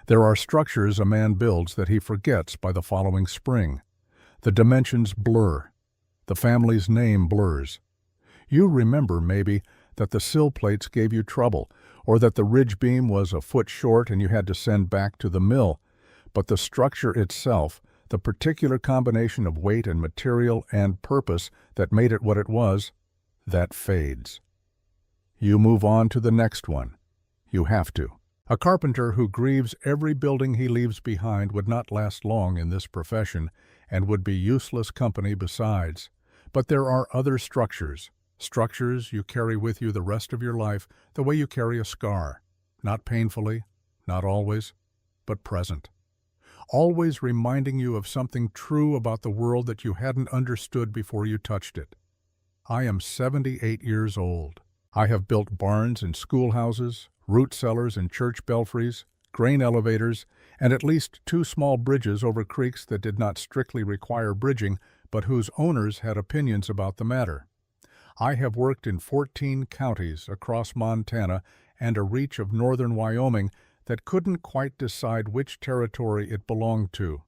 There are structures a man builds that he forgets by the following spring. The dimensions blur. The family's name blurs. You remember, maybe, that the sill plates gave you trouble, or that the ridge beam was a foot short and you had to send back to the mill. But the structure itself, the particular combination of weight and material and purpose that made it what it was, that fades. You move on to the next one. You have to. A carpenter who grieves every building he leaves behind would not last long in this profession and would be useless company besides. But there are other structures you carry with you the rest of your life, the way you carry a scar, not painfully, not always, but present. Always reminding you of something true about the world that you hadn't understood before you touched it. I am 78 years old. I have built barns and schoolhouses, root cellars and church belfries, grain elevators, and at least 2 small bridges over creeks that did not strictly require bridging, but whose owners had opinions about the matter. I have worked in 14 counties across Montana and a reach of northern Wyoming that couldn't quite decide which territory it belonged to.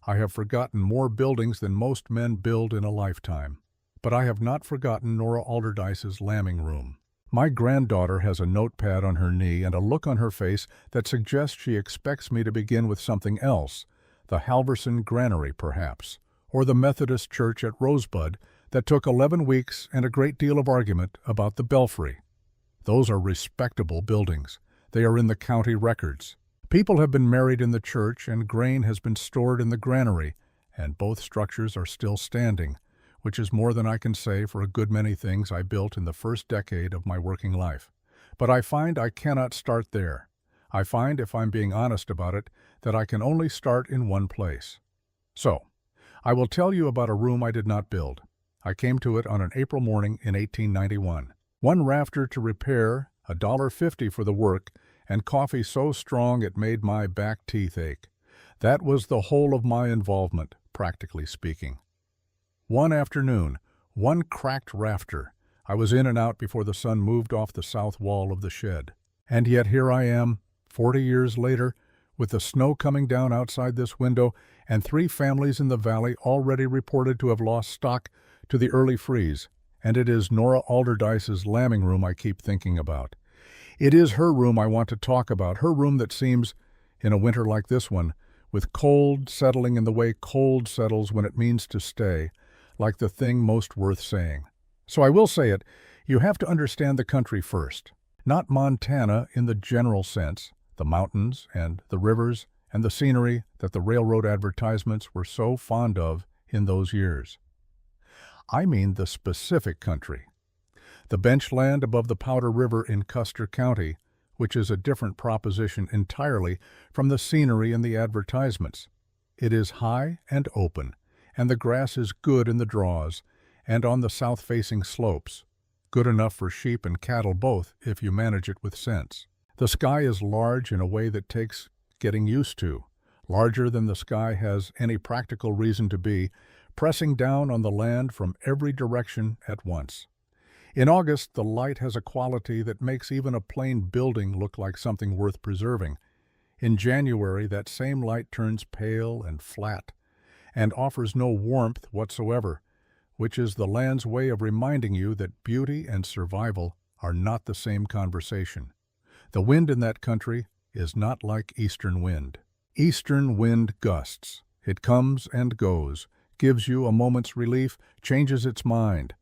I have forgotten more buildings than most men build in a lifetime. But I have not forgotten Nora Alderdice's lambing room. My granddaughter has a notepad on her knee and a look on her face that suggests she expects me to begin with something else, the Halverson Granary perhaps, or the Methodist Church at Rosebud that took 11 weeks and a great deal of argument about the belfry. Those are respectable buildings. They are in the county records. People have been married in the church and grain has been stored in the granary, and both structures are still standing, which is more than I can say for a good many things I built in the first decade of my working life. But I find I cannot start there. I find, if I'm being honest about it, that I can only start in one place. So, I will tell you about a room I did not build. I came to it on an April morning in 1891. One rafter to repair, $1.50 for the work, and coffee so strong it made my back teeth ache. That was the whole of my involvement, practically speaking. One afternoon, one cracked rafter. I was in and out before the sun moved off the south wall of the shed. And yet here I am, 40 years later, with the snow coming down outside this window and 3 families in the valley already reported to have lost stock to the early freeze. And it is Nora Alderdice's lambing room I keep thinking about. It is her room I want to talk about, her room that seems, in a winter like this one, with cold settling in the way cold settles when it means to stay, like the thing most worth saying. So I will say it, you have to understand the country first. Not Montana in the general sense, the mountains and the rivers and the scenery that the railroad advertisements were so fond of in those years. I mean the specific country. The bench land above the Powder River in Custer County, which is a different proposition entirely from the scenery in the advertisements. It is high and open, and the grass is good in the draws and on the south-facing slopes, good enough for sheep and cattle both if you manage it with sense. The sky is large in a way that takes getting used to, larger than the sky has any practical reason to be, pressing down on the land from every direction at once. In August, the light has a quality that makes even a plain building look like something worth preserving. In January, that same light turns pale and flat, and offers no warmth whatsoever, which is the land's way of reminding you that beauty and survival are not the same conversation. The wind in that country is not like eastern wind. Eastern wind gusts. It comes and goes, gives you a moment's relief, changes its mind.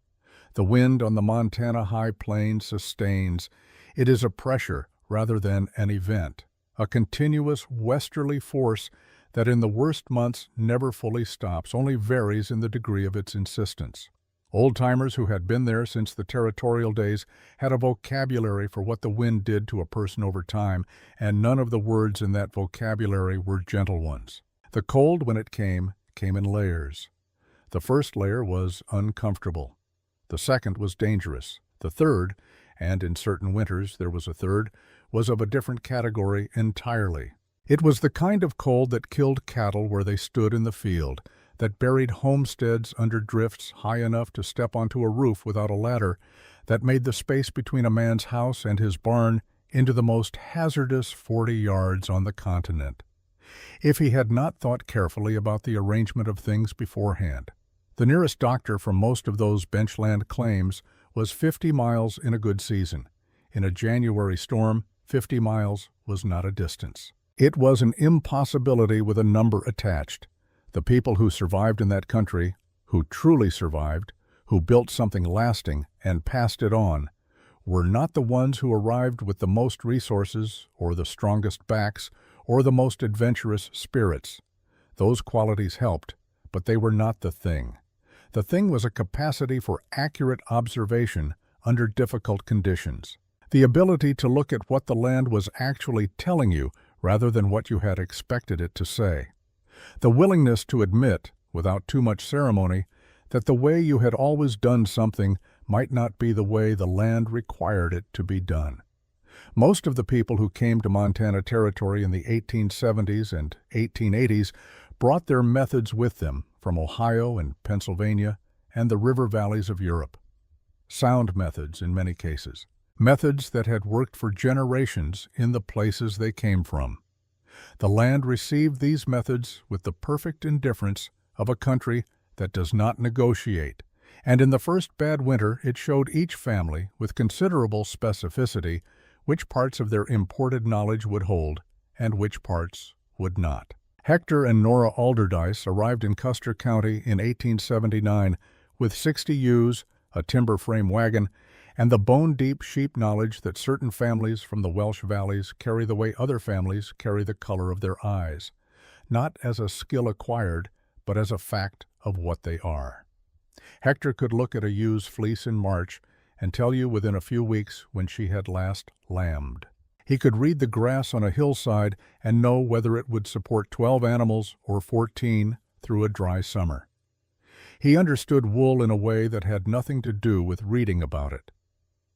The wind on the Montana high plains sustains. It is a pressure rather than an event, a continuous westerly force that in the worst months never fully stops, only varies in the degree of its insistence. Old-timers who had been there since the territorial days had a vocabulary for what the wind did to a person over time, and none of the words in that vocabulary were gentle ones. The cold, when it came in layers. The first layer was uncomfortable. The second was dangerous. The third, and in certain winters there was a third, was of a different category entirely. It was the kind of cold that killed cattle where they stood in the field, that buried homesteads under drifts high enough to step onto a roof without a ladder, that made the space between a man's house and his barn into the most hazardous 40 yards on the continent, if he had not thought carefully about the arrangement of things beforehand. The nearest doctor from most of those benchland claims was 50 miles in a good season. In a January storm, 50 miles was not a distance. It was an impossibility with a number attached. The people who survived in that country, who truly survived, who built something lasting and passed it on, were not the ones who arrived with the most resources or the strongest backs or the most adventurous spirits. Those qualities helped, but they were not the thing. The thing was a capacity for accurate observation under difficult conditions. The ability to look at what the land was actually telling you rather than what you had expected it to say. The willingness to admit, without too much ceremony, that the way you had always done something might not be the way the land required it to be done. Most of the people who came to Montana Territory in the 1870s and 1880s brought their methods with them from Ohio and Pennsylvania and the river valleys of Europe. Sound methods in many cases. Methods that had worked for generations in the places they came from. The land received these methods with the perfect indifference of a country that does not negotiate, and in the first bad winter it showed each family with considerable specificity which parts of their imported knowledge would hold and which parts would not. Hector and Nora Alderdice arrived in Custer County in 1879 with 60 ewes, a timber frame wagon, and the bone-deep sheep knowledge that certain families from the Welsh valleys carry the way other families carry the color of their eyes, not as a skill acquired, but as a fact of what they are. Hector could look at a ewe's fleece in March and tell you within a few weeks when she had last lambed. He could read the grass on a hillside and know whether it would support 12 animals or 14 through a dry summer. He understood wool in a way that had nothing to do with reading about it.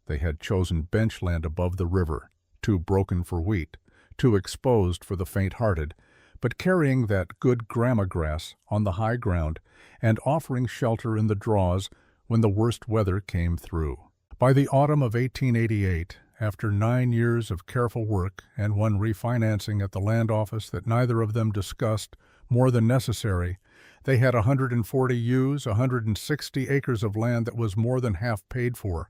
They had chosen benchland above the river, too broken for wheat, too exposed for the faint-hearted, but carrying that good grama grass on the high ground and offering shelter in the draws when the worst weather came through. By the autumn of 1888, after 9 years of careful work and one refinancing at the land office that neither of them discussed more than necessary, they had 140 ewes, 160 acres of land that was more than half paid for,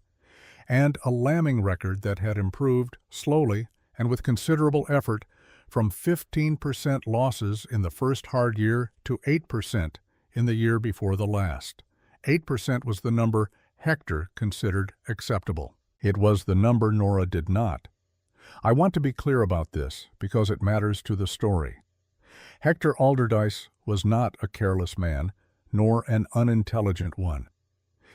and a lambing record that had improved slowly and with considerable effort from 15% losses in the first hard year to 8% in the year before the last. 8% was the number Hector considered acceptable. It was the number Nora did not. I want to be clear about this because it matters to the story. Hector Alderdice was not a careless man, nor an unintelligent one.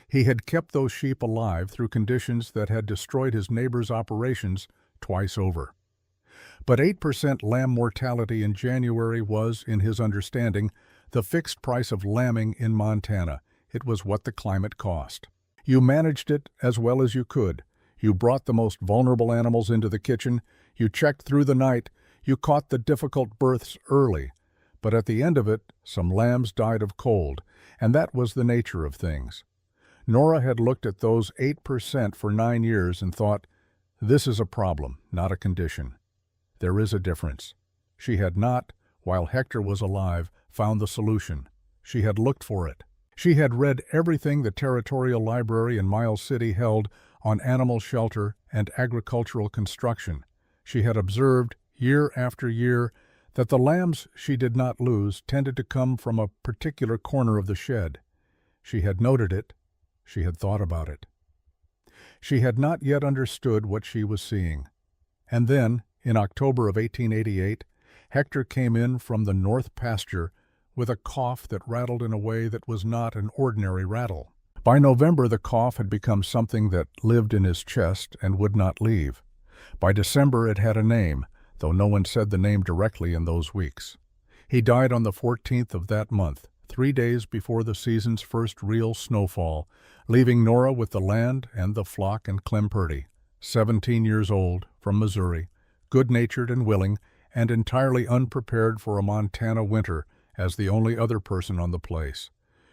He had kept those sheep alive through conditions that had destroyed his neighbor's operations twice over. But 8% lamb mortality in January was, in his understanding, the fixed price of lambing in Montana. It was what the climate cost. You managed it as well as you could. You brought the most vulnerable animals into the kitchen. You checked through the night. You caught the difficult births early. But at the end of it, some lambs died of cold, and that was the nature of things. Nora had looked at those 8% for 9 years and thought, this is a problem, not a condition. There is a difference. She had not, while Hector was alive, found the solution. She had looked for it. She had read everything the Territorial Library in Miles City held on animal shelter and agricultural construction. She had observed, year after year, that the lambs she did not lose tended to come from a particular corner of the shed. She had noted it. She had thought about it. She had not yet understood what she was seeing. And then, in October of 1888, Hector came in from the north pasture with a cough that rattled in a way that was not an ordinary rattle. By November, the cough had become something that lived in his chest and would not leave. By December, it had a name, though no one said the name directly in those weeks. He died on the 14th of that month, 3 days before the season's first real snowfall, leaving Nora with the land and the flock and Clem Purdy, 17 years old, from Missouri, good-natured and willing, and entirely unprepared for a Montana winter as the only other person on the place.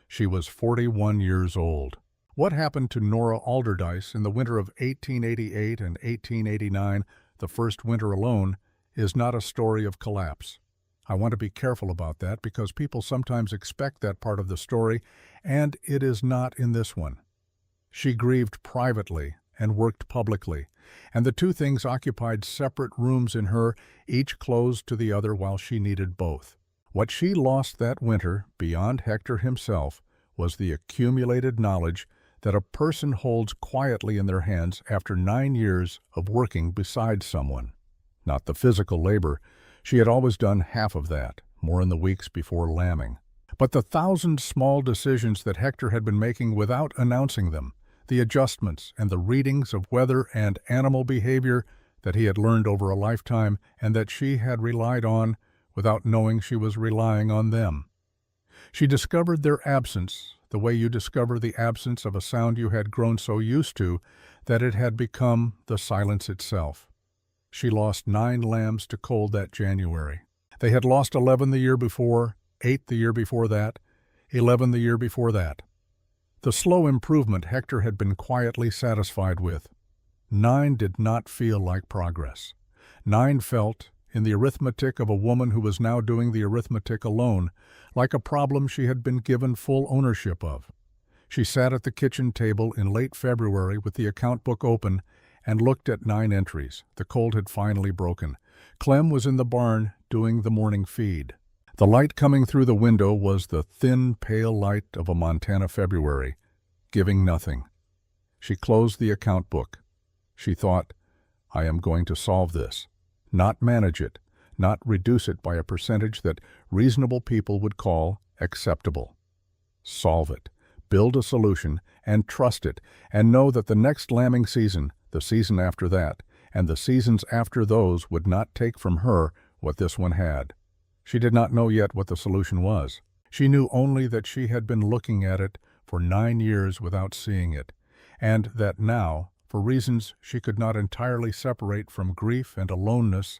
She was 41 years old. What happened to Nora Alderdice in the winter of 1888 and 1889 The First Winter Alone, is not a story of collapse. I want to be careful about that because people sometimes expect that part of the story, and it is not in this one. She grieved privately and worked publicly, and the two things occupied separate rooms in her, each closed to the other while she needed both. What she lost that winter, beyond Hector himself, was the accumulated knowledge that a person holds quietly in their hands after 9 years of working beside someone. Not the physical labor. She had always done half of that, more in the weeks before lambing. But the 1,000 small decisions that Hector had been making without announcing them, the adjustments and the readings of weather and animal behavior that he had learned over a lifetime and that she had relied on without knowing she was relying on them. She discovered their absence the way you discover the absence of a sound you had grown so used to that it had become the silence itself. She lost 9 lambs to cold that January. They had lost 11 the year before, 8 the year before that, 11 the year before that. The slow improvement Hector had been quietly satisfied with. 9 did not feel like progress. 9 felt, in the arithmetic of a woman who was now doing the arithmetic alone, like a problem she had been given full ownership of. She sat at the kitchen table in late February with the account book open and looked at 9 entries. The cold had finally broken. Clem was in the barn doing the morning feed. The light coming through the window was the thin, pale light of a Montana February, giving nothing. She closed the account book. She thought, I am going to solve this. Not manage it, not reduce it by a percentage that reasonable people would call acceptable. Solve it, build a solution, and trust it, and know that the next lambing season, the season after that, and the seasons after those would not take from her what this one had. She did not know yet what the solution was. She knew only that she had been looking at it for 9 years without seeing it, and that now, for reasons she could not entirely separate from grief and aloneness,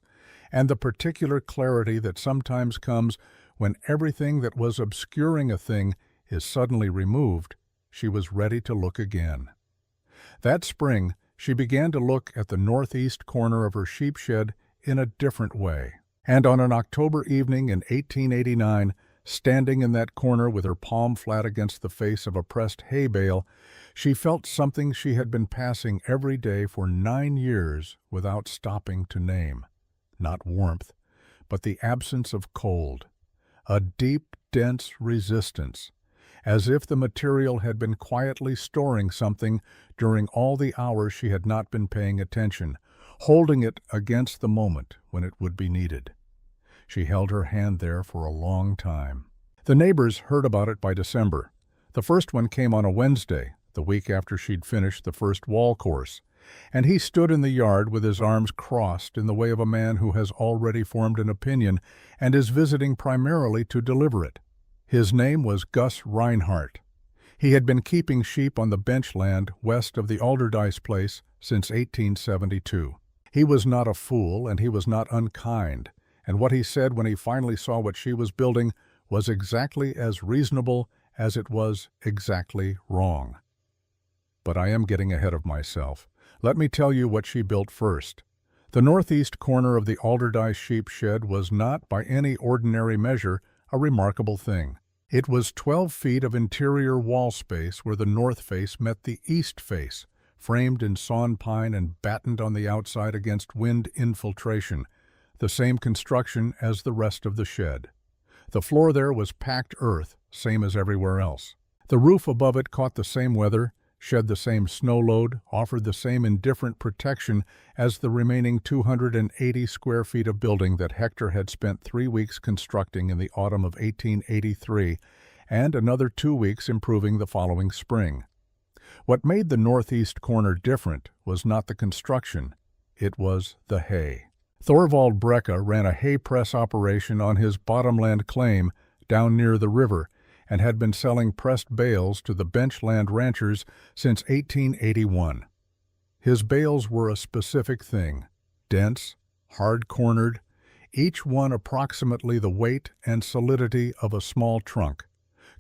and the particular clarity that sometimes comes when everything that was obscuring a thing is suddenly removed, she was ready to look again. That spring, she began to look at the northeast corner of her sheep shed in a different way. And on an October evening in 1889, standing in that corner with her palm flat against the face of a pressed hay bale, she felt something she had been passing every day for 9 years without stopping to name. Not warmth, but the absence of cold. A deep, dense resistance, as if the material had been quietly storing something during all the hours she had not been paying attention, holding it against the moment when it would be needed. She held her hand there for a long time. The neighbors heard about it by December. The first one came on a Wednesday, the week after she'd finished the first wall course, and he stood in the yard with his arms crossed in the way of a man who has already formed an opinion and is visiting primarily to deliver it. His name was Gus Reinhardt. He had been keeping sheep on the bench land west of the Alderdice place since 1872. He was not a fool, and he was not unkind, and what he said when he finally saw what she was building was exactly as reasonable as it was exactly wrong. But I am getting ahead of myself. Let me tell you what she built first. The northeast corner of the Alderdice sheep shed was not, by any ordinary measure, a remarkable thing. It was 12 feet of interior wall space where the north face met the east face, framed in sawn pine and battened on the outside against wind infiltration, the same construction as the rest of the shed. The floor there was packed earth, same as everywhere else. The roof above it caught the same weather, shed the same snow load, offered the same indifferent protection as the remaining 280 square feet of building that Hector had spent 3 weeks constructing in the autumn of 1883, and another 2 weeks improving the following spring. What made the northeast corner different was not the construction, it was the hay. Thorvald Brecka ran a hay press operation on his bottomland claim down near the river and had been selling pressed bales to the benchland ranchers since 1881. His bales were a specific thing, dense, hard-cornered, each one approximately the weight and solidity of a small trunk,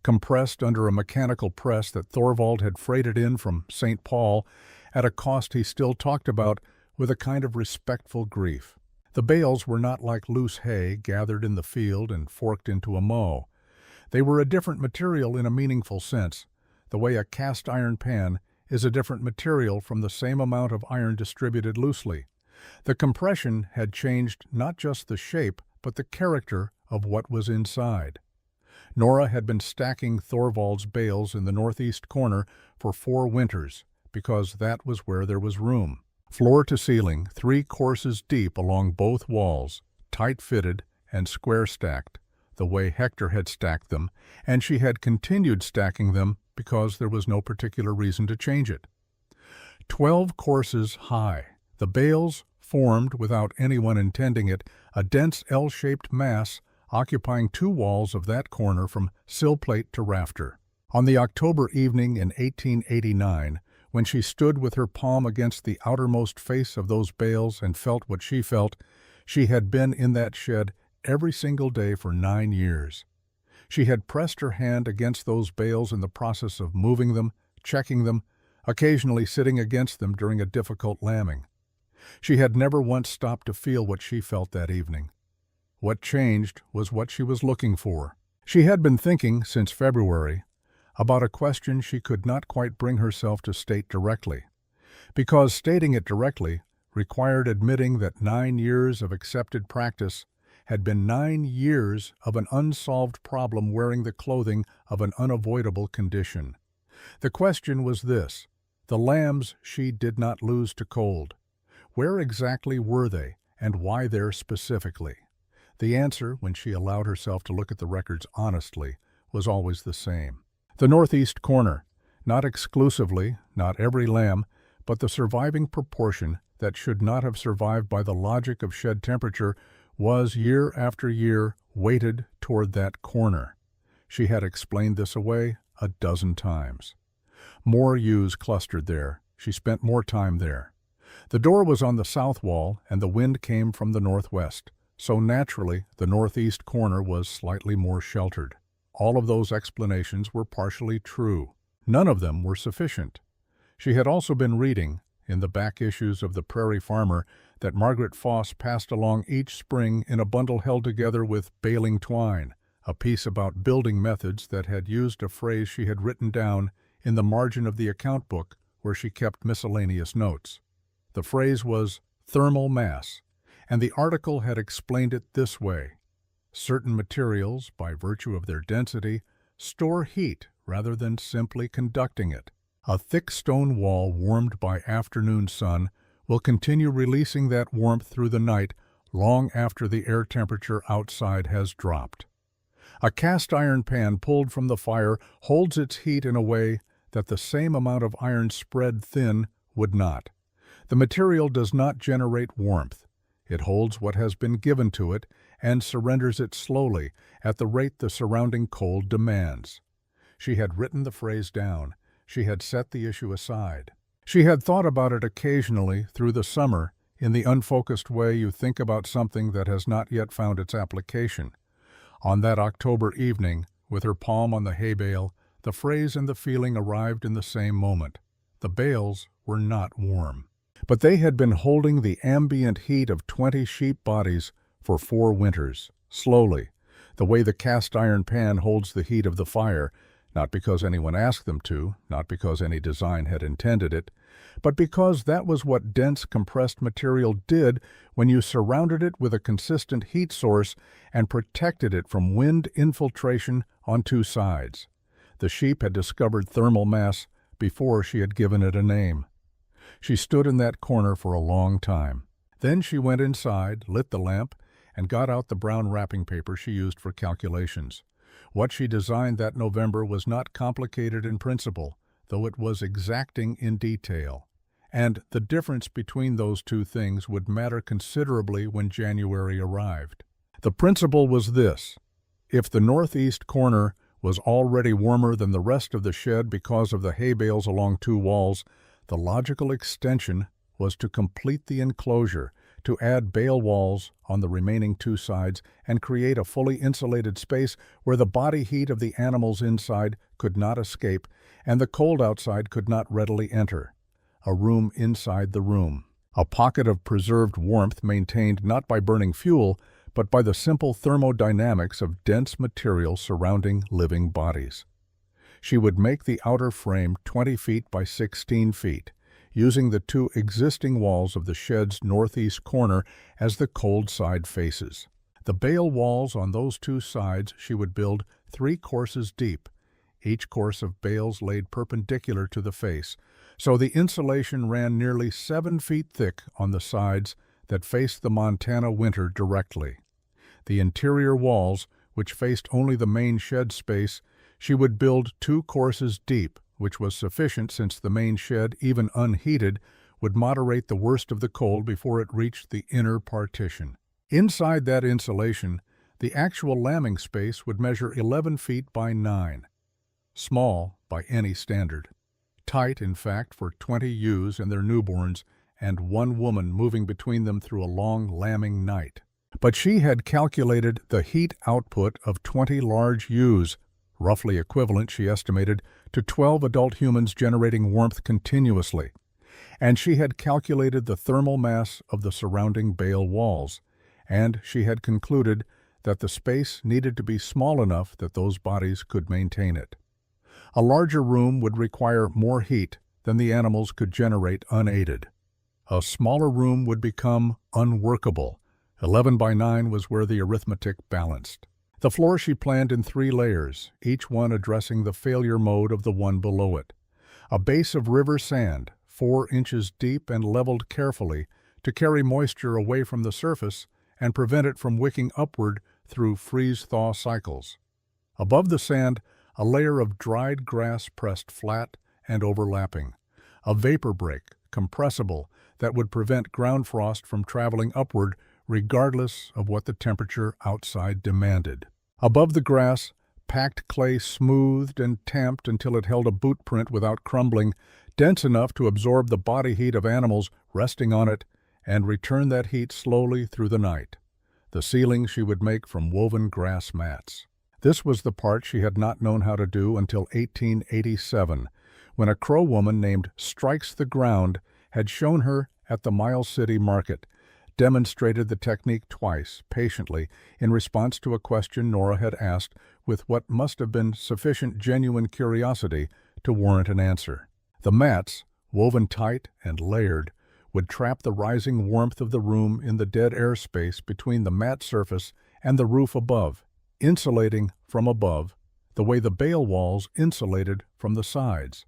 compressed under a mechanical press that Thorvald had freighted in from St. Paul at a cost he still talked about with a kind of respectful grief. The bales were not like loose hay gathered in the field and forked into a mow. They were a different material in a meaningful sense, the way a cast iron pan is a different material from the same amount of iron distributed loosely. The compression had changed not just the shape, but the character of what was inside. Nora had been stacking Thorvald's bales in the northeast corner for 4 winters, because that was where there was room. Floor to ceiling, 3 courses deep along both walls, tight-fitted and square-stacked, the way Hector had stacked them, and she had continued stacking them because there was no particular reason to change it. 12 courses high, the bales formed, without anyone intending it, a dense L-shaped mass occupying 2 walls of that corner from sill plate to rafter. On the October evening in 1889, when she stood with her palm against the outermost face of those bales and felt what she felt, she had been in that shed every single day for 9 years. She had pressed her hand against those bales in the process of moving them, checking them, occasionally sitting against them during a difficult lambing. She had never once stopped to feel what she felt that evening. What changed was what she was looking for. She had been thinking, since February, about a question she could not quite bring herself to state directly, because stating it directly required admitting that 9 years of accepted practice had been 9 years of an unsolved problem wearing the clothing of an unavoidable condition. The question was this: the lambs she did not lose to cold. Where exactly were they, and why there specifically? The answer, when she allowed herself to look at the records honestly, was always the same. The northeast corner, not exclusively, not every lamb, but the surviving proportion that should not have survived by the logic of shed temperature, was year after year weighted toward that corner. She had explained this away a dozen times. More ewes clustered there. She spent more time there. The door was on the south wall, and the wind came from the northwest, so naturally the northeast corner was slightly more sheltered. All of those explanations were partially true. None of them were sufficient. She had also been reading, in the back issues of the Prairie Farmer, that Margaret Foss passed along each spring in a bundle held together with baling twine, a piece about building methods that had used a phrase she had written down in the margin of the account book where she kept miscellaneous notes. The phrase was thermal mass, and the article had explained it this way: certain materials, by virtue of their density, store heat rather than simply conducting it. A thick stone wall warmed by afternoon sun will continue releasing that warmth through the night long after the air temperature outside has dropped. A cast iron pan pulled from the fire holds its heat in a way that the same amount of iron spread thin would not. The material does not generate warmth. It holds what has been given to it and surrenders it slowly at the rate the surrounding cold demands. She had written the phrase down. She had set the issue aside. She had thought about it occasionally through the summer in the unfocused way you think about something that has not yet found its application. On that October evening, with her palm on the hay bale, the phrase and the feeling arrived in the same moment. The bales were not warm, but they had been holding the ambient heat of 20 sheep bodies for 4 winters, slowly, the way the cast iron pan holds the heat of the fire, not because anyone asked them to, not because any design had intended it, but because that was what dense compressed material did when you surrounded it with a consistent heat source and protected it from wind infiltration on 2 sides. The sheep had discovered thermal mass before she had given it a name. She stood in that corner for a long time. Then she went inside, lit the lamp, and got out the brown wrapping paper she used for calculations. What she designed that November was not complicated in principle, though it was exacting in detail. And the difference between those 2 things would matter considerably when January arrived. The principle was this: if the northeast corner was already warmer than the rest of the shed because of the hay bales along 2 walls, the logical extension was to complete the enclosure, to add bale walls on the remaining 2 sides and create a fully insulated space where the body heat of the animals inside could not escape and the cold outside could not readily enter. A room inside the room. a pocket of preserved warmth maintained not by burning fuel, but by the simple thermodynamics of dense material surrounding living bodies. She would make the outer frame 20 feet by 16 feet, using the two existing walls of the shed's northeast corner as the cold side faces. The bale walls on those two sides she would build 3 courses deep, each course of bales laid perpendicular to the face, so the insulation ran nearly 7 feet thick on the sides that faced the Montana winter directly. The interior walls, which faced only the main shed space, she would build 2 courses deep, which was sufficient since the main shed, even unheated, would moderate the worst of the cold before it reached the inner partition. Inside that insulation, the actual lambing space would measure 11 feet by 9. Small by any standard. Tight, in fact, for 20 ewes and their newborns, and 1 woman moving between them through a long lambing night. But she had calculated the heat output of 20 large ewes, roughly equivalent, she estimated, to 12 adult humans generating warmth continuously. And she had calculated the thermal mass of the surrounding bale walls, and she had concluded that the space needed to be small enough that those bodies could maintain it. A larger room would require more heat than the animals could generate unaided. A smaller room would become unworkable. 11 by 9 was where the arithmetic balanced. The floor she planned in 3 layers, each one addressing the failure mode of the one below it. A base of river sand, 4 inches deep and leveled carefully to carry moisture away from the surface and prevent it from wicking upward through freeze-thaw cycles. Above the sand, a layer of dried grass pressed flat and overlapping. A vapor break, compressible, that would prevent ground frost from traveling upward regardless of what the temperature outside demanded. Above the grass, packed clay smoothed and tamped until it held a boot print without crumbling, dense enough to absorb the body heat of animals resting on it and return that heat slowly through the night. The ceiling she would make from woven grass mats. This was the part she had not known how to do until 1887, when a Crow woman named Strikes the Ground had shown her at the Miles City market, demonstrated the technique twice, patiently, in response to a question Nora had asked with what must have been sufficient genuine curiosity to warrant an answer. The mats, woven tight and layered, would trap the rising warmth of the room in the dead air space between the mat surface and the roof above, insulating from above, the way the bale walls insulated from the sides.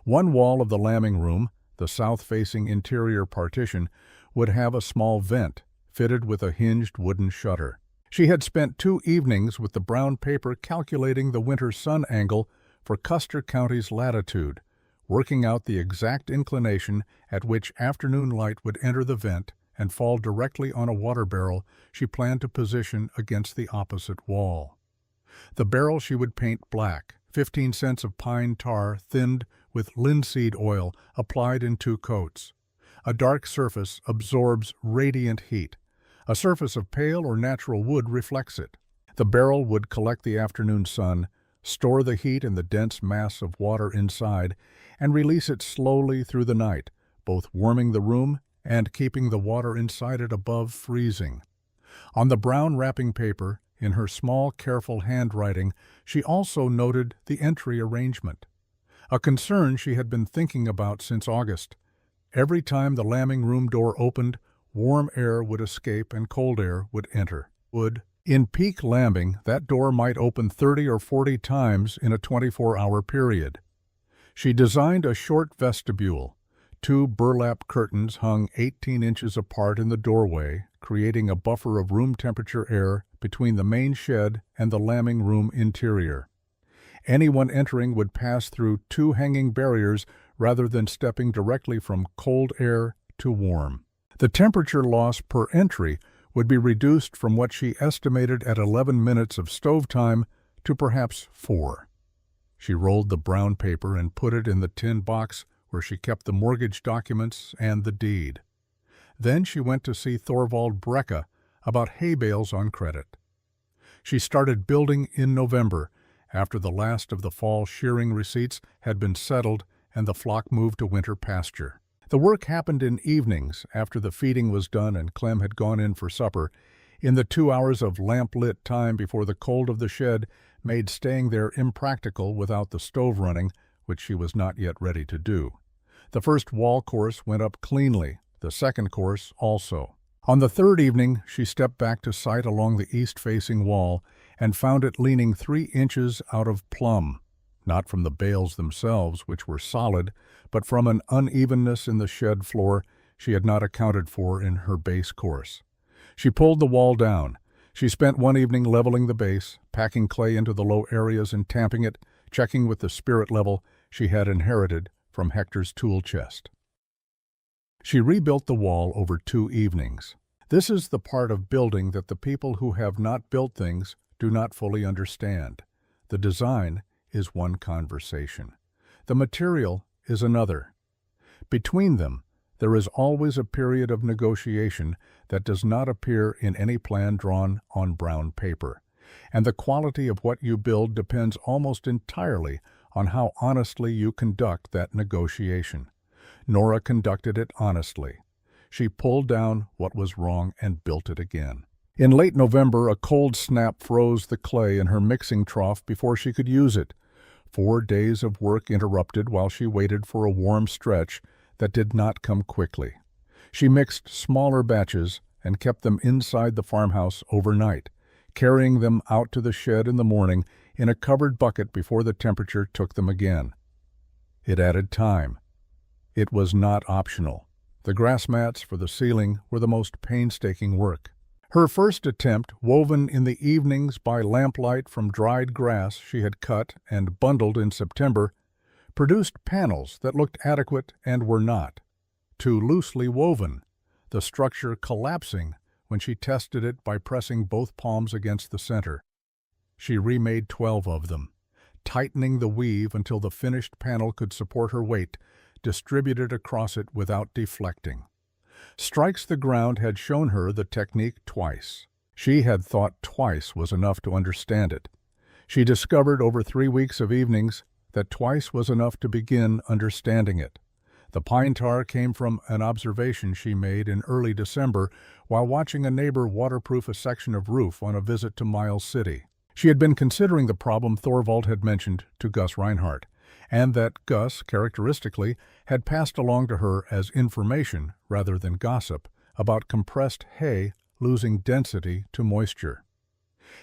One wall of the lambing room, the south-facing interior partition, would have a small vent, fitted with a hinged wooden shutter. She had spent 2 evenings with the brown paper calculating the winter sun angle for Custer County's latitude, working out the exact inclination at which afternoon light would enter the vent and fall directly on a water barrel she planned to position against the opposite wall. The barrel she would paint black, 15 cents of pine tar thinned with linseed oil applied in 2 coats. A dark surface absorbs radiant heat. A surface of pale or natural wood reflects it. The barrel would collect the afternoon sun, store the heat in the dense mass of water inside, and release it slowly through the night, both warming the room and keeping the water inside it above freezing. On the brown wrapping paper, in her small, careful handwriting, she also noted the entry arrangement. A concern she had been thinking about since August. Every time the lambing room door opened, warm air would escape and cold air would enter. In peak lambing, that door might open 30 or 40 times in a 24-hour period. She designed a short vestibule. 2 burlap curtains hung 18 inches apart in the doorway, creating a buffer of room temperature air between the main shed and the lambing room interior. Anyone entering would pass through 2 hanging barriers rather than stepping directly from cold air to warm. The temperature loss per entry would be reduced from what she estimated at 11 minutes of stove time to perhaps 4. She rolled the brown paper and put it in the tin box where she kept the mortgage documents and the deed. Then she went to see Thorvald Brecka about hay bales on credit. She started building in November, after the last of the fall shearing receipts had been settled and the flock moved to winter pasture. The work happened in evenings after the feeding was done and Clem had gone in for supper, in the 2 hours of lamp-lit time before the cold of the shed made staying there impractical without the stove running, which she was not yet ready to do. The first wall course went up cleanly, the second course also. On the third evening, she stepped back to sight along the east-facing wall and found it leaning 3 inches out of plumb, not from the bales themselves, which were solid, but from an unevenness in the shed floor she had not accounted for in her base course. She pulled the wall down. She spent one evening leveling the base, packing clay into the low areas and tamping it, checking with the spirit level she had inherited from Hector's tool chest. She rebuilt the wall over 2 evenings. This is the part of building that the people who have not built things do not fully understand. The design is one conversation. The material is another. Between them, there is always a period of negotiation that does not appear in any plan drawn on brown paper, and the quality of what you build depends almost entirely on how honestly you conduct that negotiation. Nora conducted it honestly. She pulled down what was wrong and built it again. In late November, a cold snap froze the clay in her mixing trough before she could use it. 4 days of work interrupted while she waited for a warm stretch that did not come quickly. She mixed smaller batches and kept them inside the farmhouse overnight, carrying them out to the shed in the morning in a covered bucket before the temperature took them again. It added time. It was not optional. The grass mats for the ceiling were the most painstaking work. Her first attempt, woven in the evenings by lamplight from dried grass she had cut and bundled in September, produced panels that looked adequate and were not. Too loosely woven, the structure collapsing when she tested it by pressing both palms against the center. She remade 12 of them, tightening the weave until the finished panel could support her weight, distributed across it without deflecting. Strikes the Ground had shown her the technique twice. She had thought twice was enough to understand it. She discovered over 3 weeks of evenings that twice was enough to begin understanding it. The pine tar came from an observation she made in early December while watching a neighbor waterproof a section of roof on a visit to Miles City. She had been considering the problem Thorvald had mentioned to Gus Reinhardt, and that Gus, characteristically, had passed along to her as information rather than gossip about compressed hay losing density to moisture.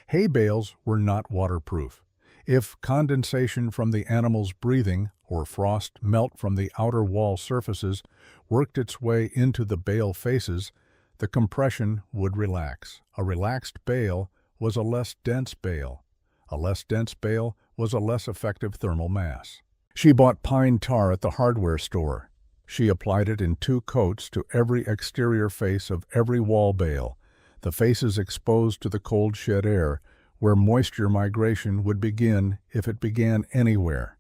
Hay bales were not waterproof. If condensation from the animal's breathing or frost melt from the outer wall surfaces worked its way into the bale faces, the compression would relax. A relaxed bale was a less dense bale. A less dense bale was a less effective thermal mass. She bought pine tar at the hardware store. She applied it in 2 coats to every exterior face of every wall bale, the faces exposed to the cold shed air, where moisture migration would begin if it began anywhere.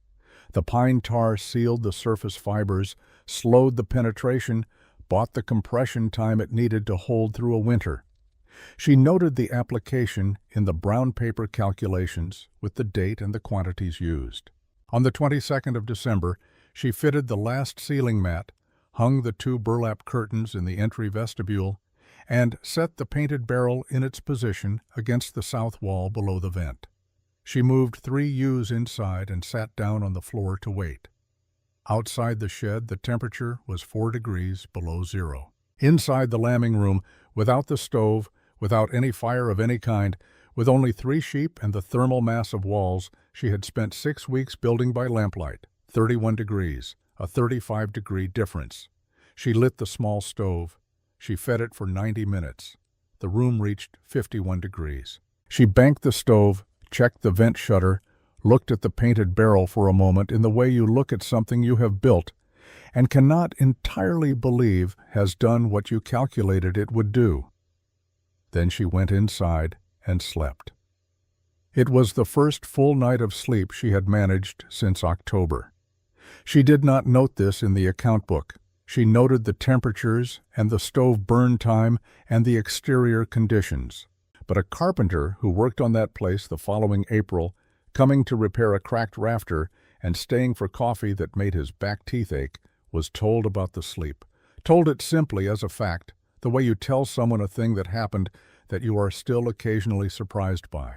The pine tar sealed the surface fibers, slowed the penetration, bought the compression time it needed to hold through a winter. She noted the application in the brown paper calculations with the date and the quantities used. On the 22nd of December, she fitted the last ceiling mat, hung the 2 burlap curtains in the entry vestibule, and set the painted barrel in its position against the south wall below the vent. She moved 3 ewes inside and sat down on the floor to wait. Outside the shed, the temperature was 4 degrees below zero. Inside the lambing room, without the stove, without any fire of any kind, with only 3 sheep and the thermal mass of walls, she had spent 6 weeks building by lamplight, 31 degrees, a 35-degree difference. She lit the small stove. She fed it for 90 minutes. The room reached 51 degrees. She banked the stove, checked the vent shutter, looked at the painted barrel for a moment in the way you look at something you have built and cannot entirely believe has done what you calculated it would do. Then she went inside and slept. It was the first full night of sleep she had managed since October. She did not note this in the account book. She noted the temperatures and the stove burn time and the exterior conditions. But a carpenter who worked on that place the following April, coming to repair a cracked rafter and staying for coffee that made his back teeth ache, was told about the sleep, told it simply as a fact, the way you tell someone a thing that happened that you are still occasionally surprised by.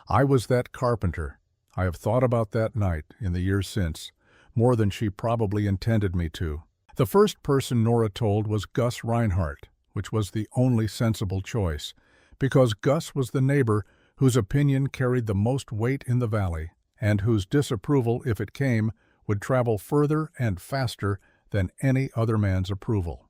I was that carpenter. I have thought about that night in the years since, more than she probably intended me to. The first person Nora told was Gus Reinhardt, which was the only sensible choice, because Gus was the neighbor whose opinion carried the most weight in the valley, and whose disapproval, if it came, would travel further and faster than any other man's approval.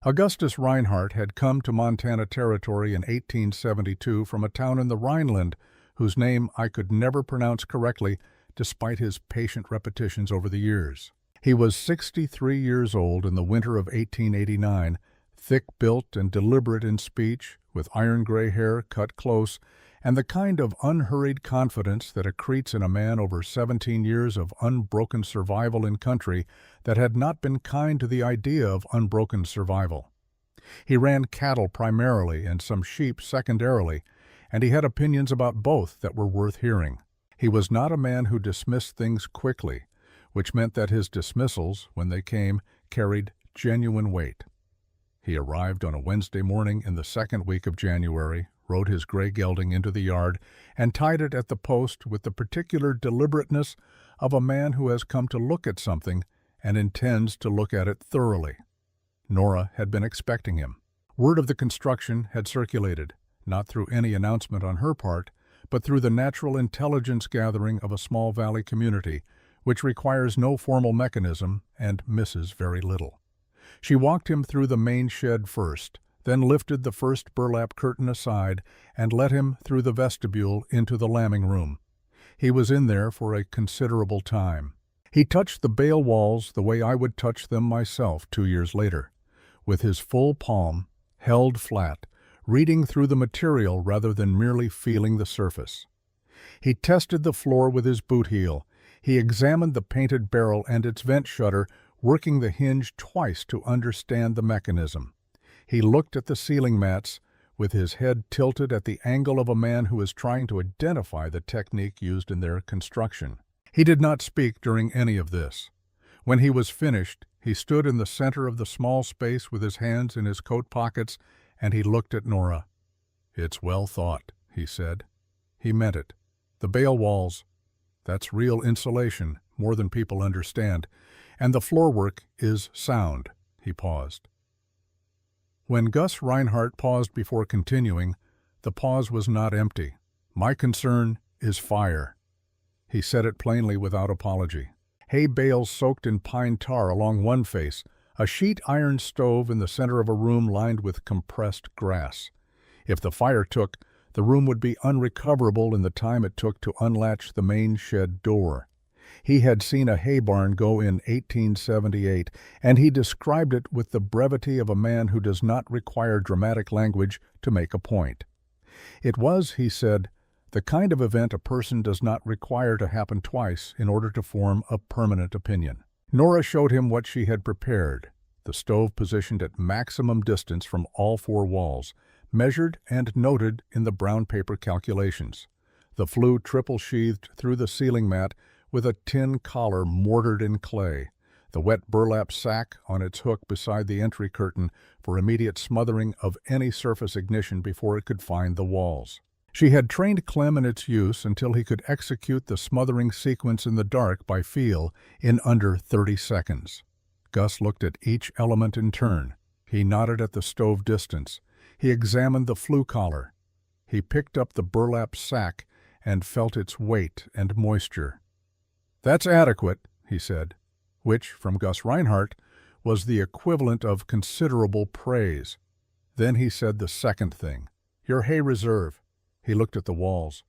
Augustus Reinhardt had come to Montana Territory in 1872 from a town in the Rhineland whose name I could never pronounce correctly despite his patient repetitions over the years. He was 63 years old in the winter of 1889, thick-built and deliberate in speech, with iron-gray hair cut close, and the kind of unhurried confidence that accretes in a man over 17 years of unbroken survival in country that had not been kind to the idea of unbroken survival. He ran cattle primarily and some sheep secondarily, and he had opinions about both that were worth hearing. He was not a man who dismissed things quickly, which meant that his dismissals, when they came, carried genuine weight. He arrived on a Wednesday morning in the second week of January, rode his gray gelding into the yard, and tied it at the post with the particular deliberateness of a man who has come to look at something and intends to look at it thoroughly. Nora had been expecting him. Word of the construction had circulated, not through any announcement on her part, but through the natural intelligence gathering of a small valley community, which requires no formal mechanism and misses very little. She walked him through the main shed first, then lifted the first burlap curtain aside and let him through the vestibule into the lambing room. He was in there for a considerable time. He touched the bale walls the way I would touch them myself 2 years later, with his full palm, held flat, reading through the material rather than merely feeling the surface. He tested the floor with his boot heel. He examined the painted barrel and its vent shutter, working the hinge twice to understand the mechanism. He looked at the ceiling mats, with his head tilted at the angle of a man who is trying to identify the technique used in their construction. He did not speak during any of this. When he was finished, he stood in the center of the small space with his hands in his coat pockets, and he looked at Nora. "It's well thought," he said. He meant it. The bale walls, that's real insulation, more than people understand, and the floorwork is sound. He paused. When Gus Reinhardt paused before continuing, the pause was not empty. "My concern is fire." He said it plainly without apology. Hay bales soaked in pine tar along one face, a sheet iron stove in the center of a room lined with compressed grass. If the fire took, the room would be unrecoverable in the time it took to unlatch the main shed door. He had seen a hay barn go in 1878, and he described it with the brevity of a man who does not require dramatic language to make a point. It was, he said, the kind of event a person does not require to happen twice in order to form a permanent opinion. Nora showed him what she had prepared, the stove positioned at maximum distance from all four walls, measured and noted in the brown paper calculations. The flue triple-sheathed through the ceiling mat with a tin collar mortared in clay, the wet burlap sack on its hook beside the entry curtain for immediate smothering of any surface ignition before it could find the walls. She had trained Clem in its use until he could execute the smothering sequence in the dark by feel in under 30 seconds. Gus looked at each element in turn. He nodded at the stove distance. He examined the flue collar. He picked up the burlap sack and felt its weight and moisture. "That's adequate," he said, which, from Gus Reinhardt, was the equivalent of considerable praise. Then he said the second thing, "Your hay reserve." He looked at the walls.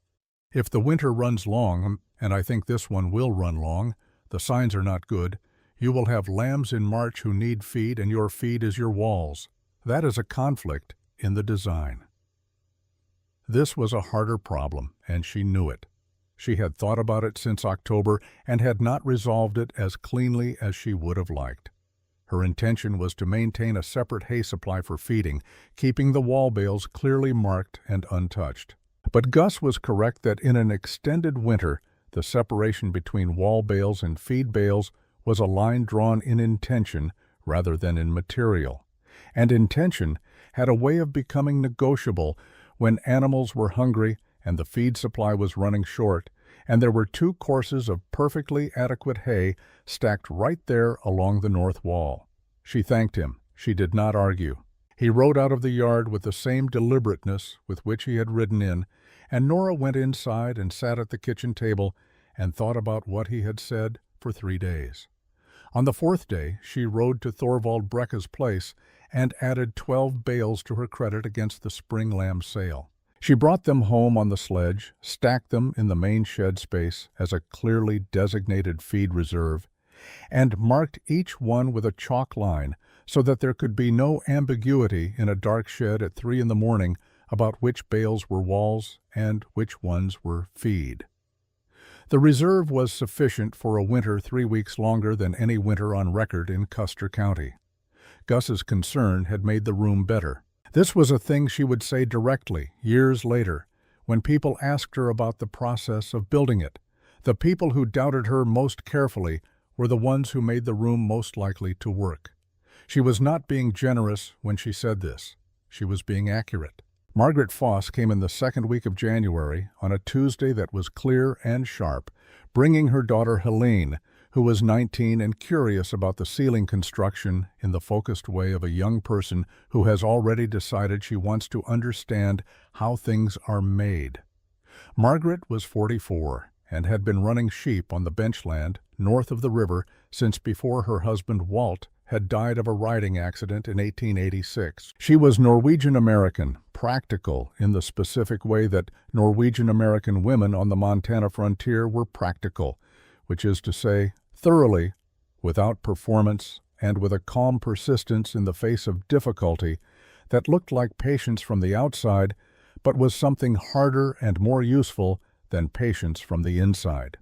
"If the winter runs long, and I think this one will run long, the signs are not good, you will have lambs in March who need feed, and your feed is your walls. That is a conflict in the design." This was a harder problem, and she knew it. She had thought about it since October and had not resolved it as cleanly as she would have liked. Her intention was to maintain a separate hay supply for feeding, keeping the wall bales clearly marked and untouched. But Gus was correct that in an extended winter, the separation between wall bales and feed bales was a line drawn in intention rather than in material, and intention had a way of becoming negotiable when animals were hungry and the feed supply was running short, and there were 2 courses of perfectly adequate hay stacked right there along the north wall. She thanked him. She did not argue. He rode out of the yard with the same deliberateness with which he had ridden in, and Nora went inside and sat at the kitchen table and thought about what he had said for 3 days. On the 4th day, she rode to Thorvald Brecka's place and added 12 bales to her credit against the spring lamb sale. She brought them home on the sledge, stacked them in the main shed space as a clearly designated feed reserve, and marked each one with a chalk line so that there could be no ambiguity in a dark shed at 3 in the morning about which bales were walls and which ones were feed. The reserve was sufficient for a winter 3 weeks longer than any winter on record in Custer County. Gus's concern had made the room better. This was a thing she would say directly, years later, when people asked her about the process of building it. The people who doubted her most carefully were the ones who made the room most likely to work. She was not being generous when she said this. She was being accurate. Margaret Foss came in the 2nd week of January on a Tuesday that was clear and sharp, bringing her daughter Helene, who was 19 and curious about the ceiling construction in the focused way of a young person who has already decided she wants to understand how things are made. Margaret was 44 and had been running sheep on the benchland north of the river since before her husband Walt had died of a riding accident in 1886. She was Norwegian-American, practical in the specific way that Norwegian-American women on the Montana frontier were practical, which is to say, thoroughly, without performance, and with a calm persistence in the face of difficulty that looked like patience from the outside, but was something harder and more useful than patience from the inside.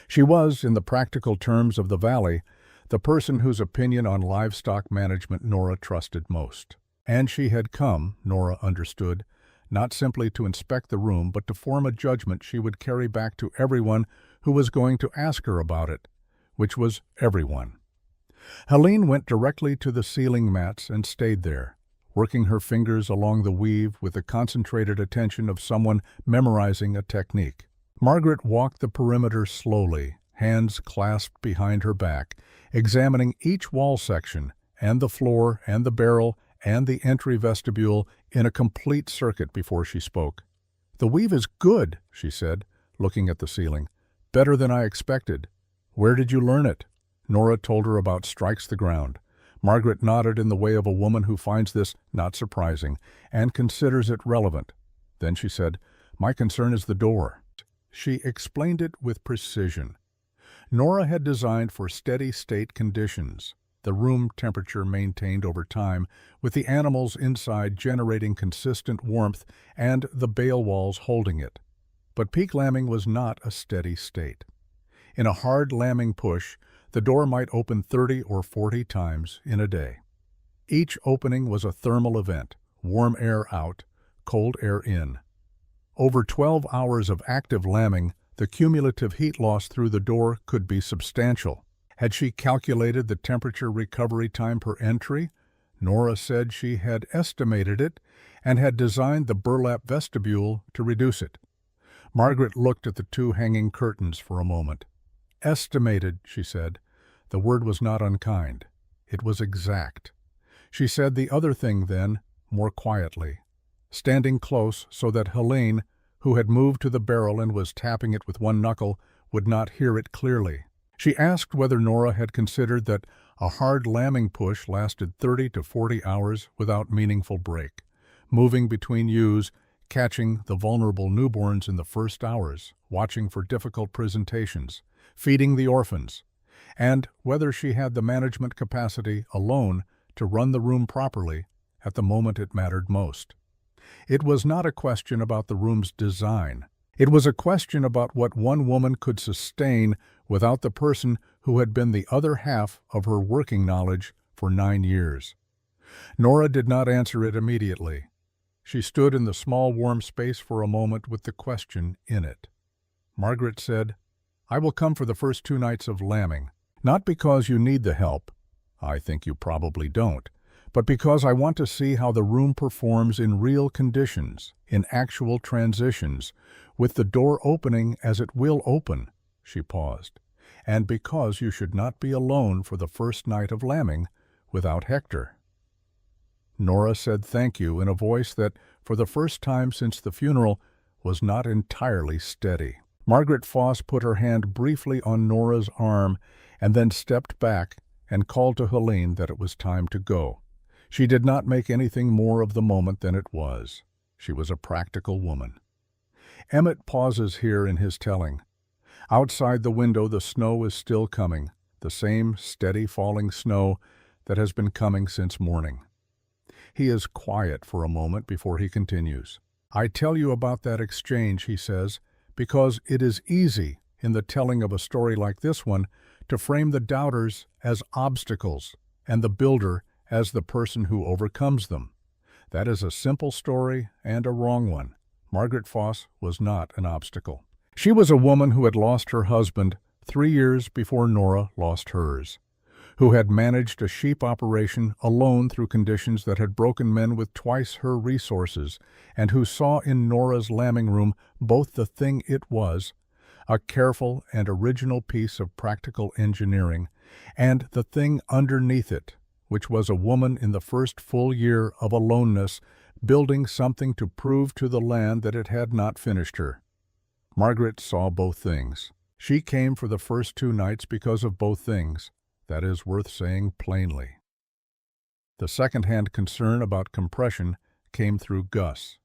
She was, in the practical terms of the Valley, the person whose opinion on livestock management Nora trusted most. And she had come, Nora understood, not simply to inspect the room, but to form a judgment she would carry back to everyone who was going to ask her about it, which was everyone. Helene went directly to the ceiling mats and stayed there, working her fingers along the weave with the concentrated attention of someone memorizing a technique. Margaret walked the perimeter slowly, hands clasped behind her back, examining each wall section and the floor and the barrel and the entry vestibule in a complete circuit before she spoke. "The weave is good," she said, looking at the ceiling. "Better than I expected. Where did you learn it?" Nora told her about Strikes the Ground. Margaret nodded in the way of a woman who finds this not surprising and considers it relevant. Then she said, "My concern is the door." She explained it with precision. Nora had designed for steady-state conditions, the room temperature maintained over time, with the animals inside generating consistent warmth and the bale walls holding it. But peak lambing was not a steady state. In a hard lambing push, the door might open 30 or 40 times in a day. Each opening was a thermal event, warm air out, cold air in. Over 12 hours of active lambing, the cumulative heat loss through the door could be substantial. Had she calculated the temperature recovery time per entry? Nora said she had estimated it and had designed the burlap vestibule to reduce it. Margaret looked at the 2 hanging curtains for a moment. "Estimated," she said. The word was not unkind. It was exact. She said the other thing then, more quietly, standing close so that Helene, who had moved to the barrel and was tapping it with one knuckle, would not hear it clearly. She asked whether Nora had considered that a hard lambing push lasted 30 to 40 hours without meaningful break, moving between ewes, catching the vulnerable newborns in the first hours, watching for difficult presentations, feeding the orphans, and whether she had the management capacity alone to run the room properly at the moment it mattered most. It was not a question about the room's design. It was a question about what one woman could sustain without the person who had been the other half of her working knowledge for 9 years. Nora did not answer it immediately. She stood in the small warm space for a moment with the question in it. Margaret said, "I will come for the first 2 nights of lambing. Not because you need the help, I think you probably don't, but because I want to see how the room performs in real conditions, in actual transitions, with the door opening as it will open." She paused. "And because you should not be alone for the first night of lambing without Hector." Nora said thank you in a voice that, for the first time since the funeral, was not entirely steady. Margaret Foss put her hand briefly on Nora's arm and then stepped back and called to Helene that it was time to go. She did not make anything more of the moment than it was. She was a practical woman. Emmett pauses here in his telling. Outside the window the snow is still coming, the same steady falling snow that has been coming since morning. He is quiet for a moment before he continues. "I tell you about that exchange," he says, "because it is easy, in the telling of a story like this one, to frame the doubters as obstacles and the builder as the person who overcomes them. That is a simple story and a wrong one. Margaret Foss was not an obstacle. She was a woman who had lost her husband 3 years before Nora lost hers, who had managed a sheep operation alone through conditions that had broken men with twice her resources, and who saw in Nora's lambing room both the thing it was, a careful and original piece of practical engineering, and the thing underneath it, which was a woman in the first full year of aloneness, building something to prove to the land that it had not finished her. Margaret saw both things. She came for the first 2 nights because of both things. That is worth saying plainly. The second-hand concern about compression came through Gus.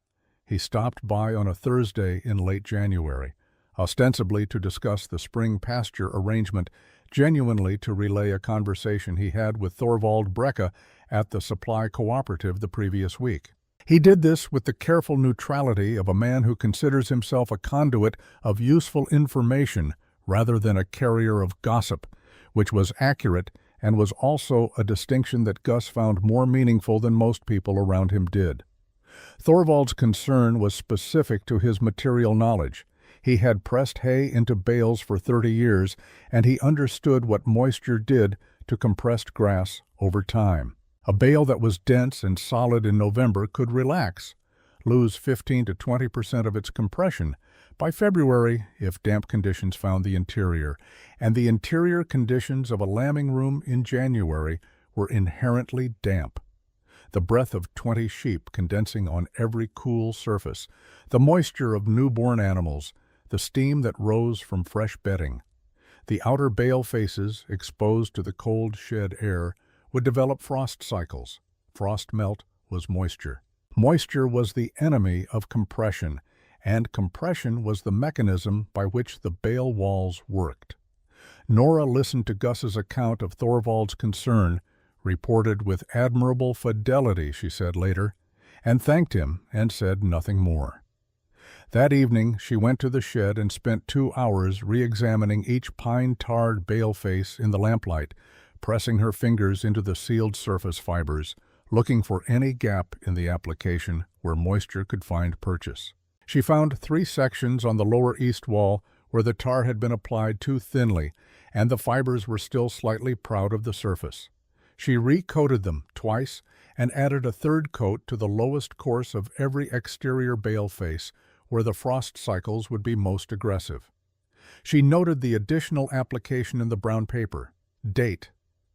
He stopped by on a Thursday in late January, ostensibly to discuss the spring pasture arrangement, genuinely to relay a conversation he had with Thorvald Brecka at the supply cooperative the previous week. He did this with the careful neutrality of a man who considers himself a conduit of useful information rather than a carrier of gossip, which was accurate and was also a distinction that Gus found more meaningful than most people around him did. Thorvald's concern was specific to his material knowledge. He had pressed hay into bales for 30 years, and he understood what moisture did to compressed grass over time. A bale that was dense and solid in November could relax, lose 15 to 20% of its compression by February if damp conditions found the interior, and the interior conditions of a lambing room in January were inherently damp. The breath of 20 sheep condensing on every cool surface, the moisture of newborn animals, the steam that rose from fresh bedding. The outer bale faces, exposed to the cold shed air, would develop frost cycles. Frost melt was moisture. Moisture was the enemy of compression, and compression was the mechanism by which the bale walls worked. Nora listened to Gus's account of Thorvald's concern, reported with admirable fidelity, she said later, and thanked him and said nothing more. That evening she went to the shed and spent 2 hours re-examining each pine-tarred bale face in the lamplight, pressing her fingers into the sealed surface fibers, looking for any gap in the application where moisture could find purchase. She found 3 sections on the lower east wall where the tar had been applied too thinly, and the fibers were still slightly proud of the surface. She recoated them twice and added a 3rd coat to the lowest course of every exterior bale face where the frost cycles would be most aggressive. She noted the additional application in the brown paper: date,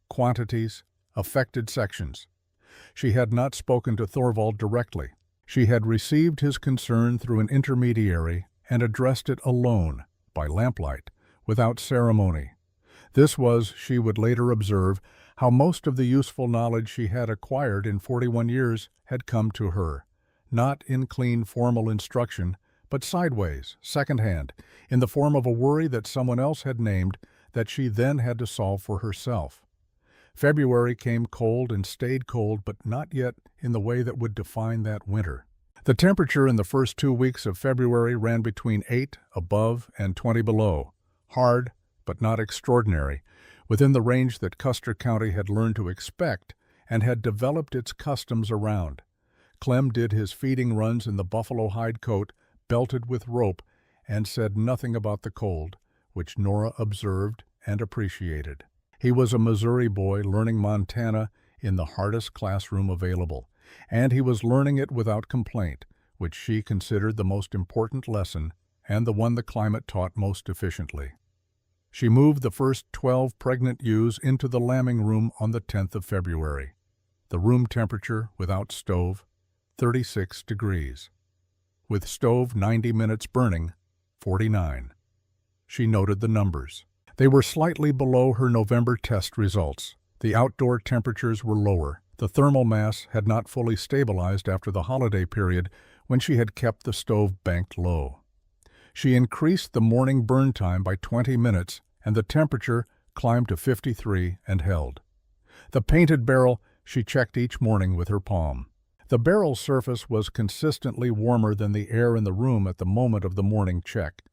quantities, affected sections. She had not spoken to Thorvald directly. She had received his concern through an intermediary and addressed it alone, by lamplight, without ceremony. This was, she would later observe, how most of the useful knowledge she had acquired in 41 years had come to her, not in clean formal instruction, but sideways, secondhand, in the form of a worry that someone else had named that she then had to solve for herself. February came cold and stayed cold, but not yet in the way that would define that winter. The temperature in the first 2 weeks of February ran between 8 above and 20 below, hard but not extraordinary, within the range that Custer County had learned to expect and had developed its customs around. Clem did his feeding runs in the buffalo hide coat, belted with rope, and said nothing about the cold, which Nora observed and appreciated. He was a Missouri boy learning Montana in the hardest classroom available, and he was learning it without complaint, which she considered the most important lesson and the one the climate taught most efficiently. She moved the first 12 pregnant ewes into the lambing room on the 10th of February. The room temperature, without stove, 36 degrees. With stove 90 minutes burning, 49. She noted the numbers. They were slightly below her November test results. The outdoor temperatures were lower. The thermal mass had not fully stabilized after the holiday period when she had kept the stove banked low. She increased the morning burn time by 20 minutes, and the temperature climbed to 53 and held. The painted barrel she checked each morning with her palm. The barrel's surface was consistently warmer than the air in the room at the moment of the morning check,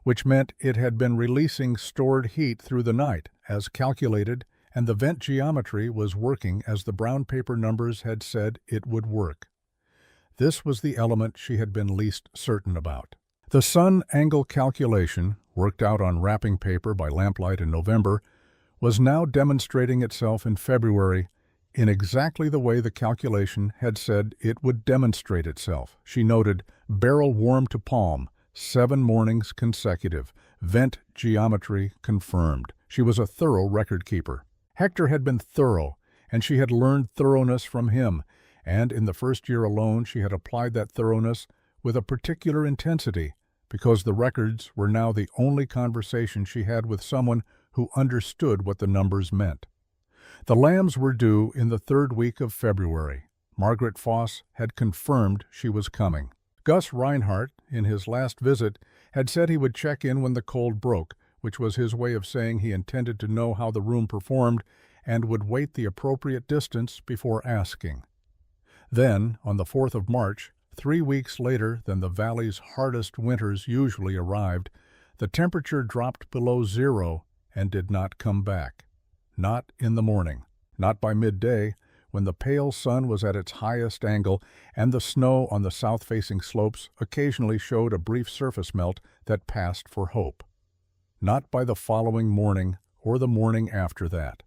which meant it had been releasing stored heat through the night, as calculated, and the vent geometry was working as the brown paper numbers had said it would work. This was the element she had been least certain about. The sun angle calculation, worked out on wrapping paper by lamplight in November, was now demonstrating itself in February in exactly the way the calculation had said it would demonstrate itself. She noted, barrel warm to palm, 7 mornings consecutive, vent geometry confirmed. She was a thorough record keeper. Hector had been thorough, and she had learned thoroughness from him, and in the first year alone she had applied that thoroughness with a particular intensity, because the records were now the only conversation she had with someone who understood what the numbers meant. The lambs were due in the 3rd week of February. Margaret Foss had confirmed she was coming. Gus Reinhardt, in his last visit, had said he would check in when the cold broke, which was his way of saying he intended to know how the room performed and would wait the appropriate distance before asking. Then, on the 4th of March, 3 weeks later than the valley's hardest winters usually arrived, the temperature dropped below zero and did not come back. Not in the morning, not by midday, when the pale sun was at its highest angle and the snow on the south-facing slopes occasionally showed a brief surface melt that passed for hope. Not by the following morning or the morning after that.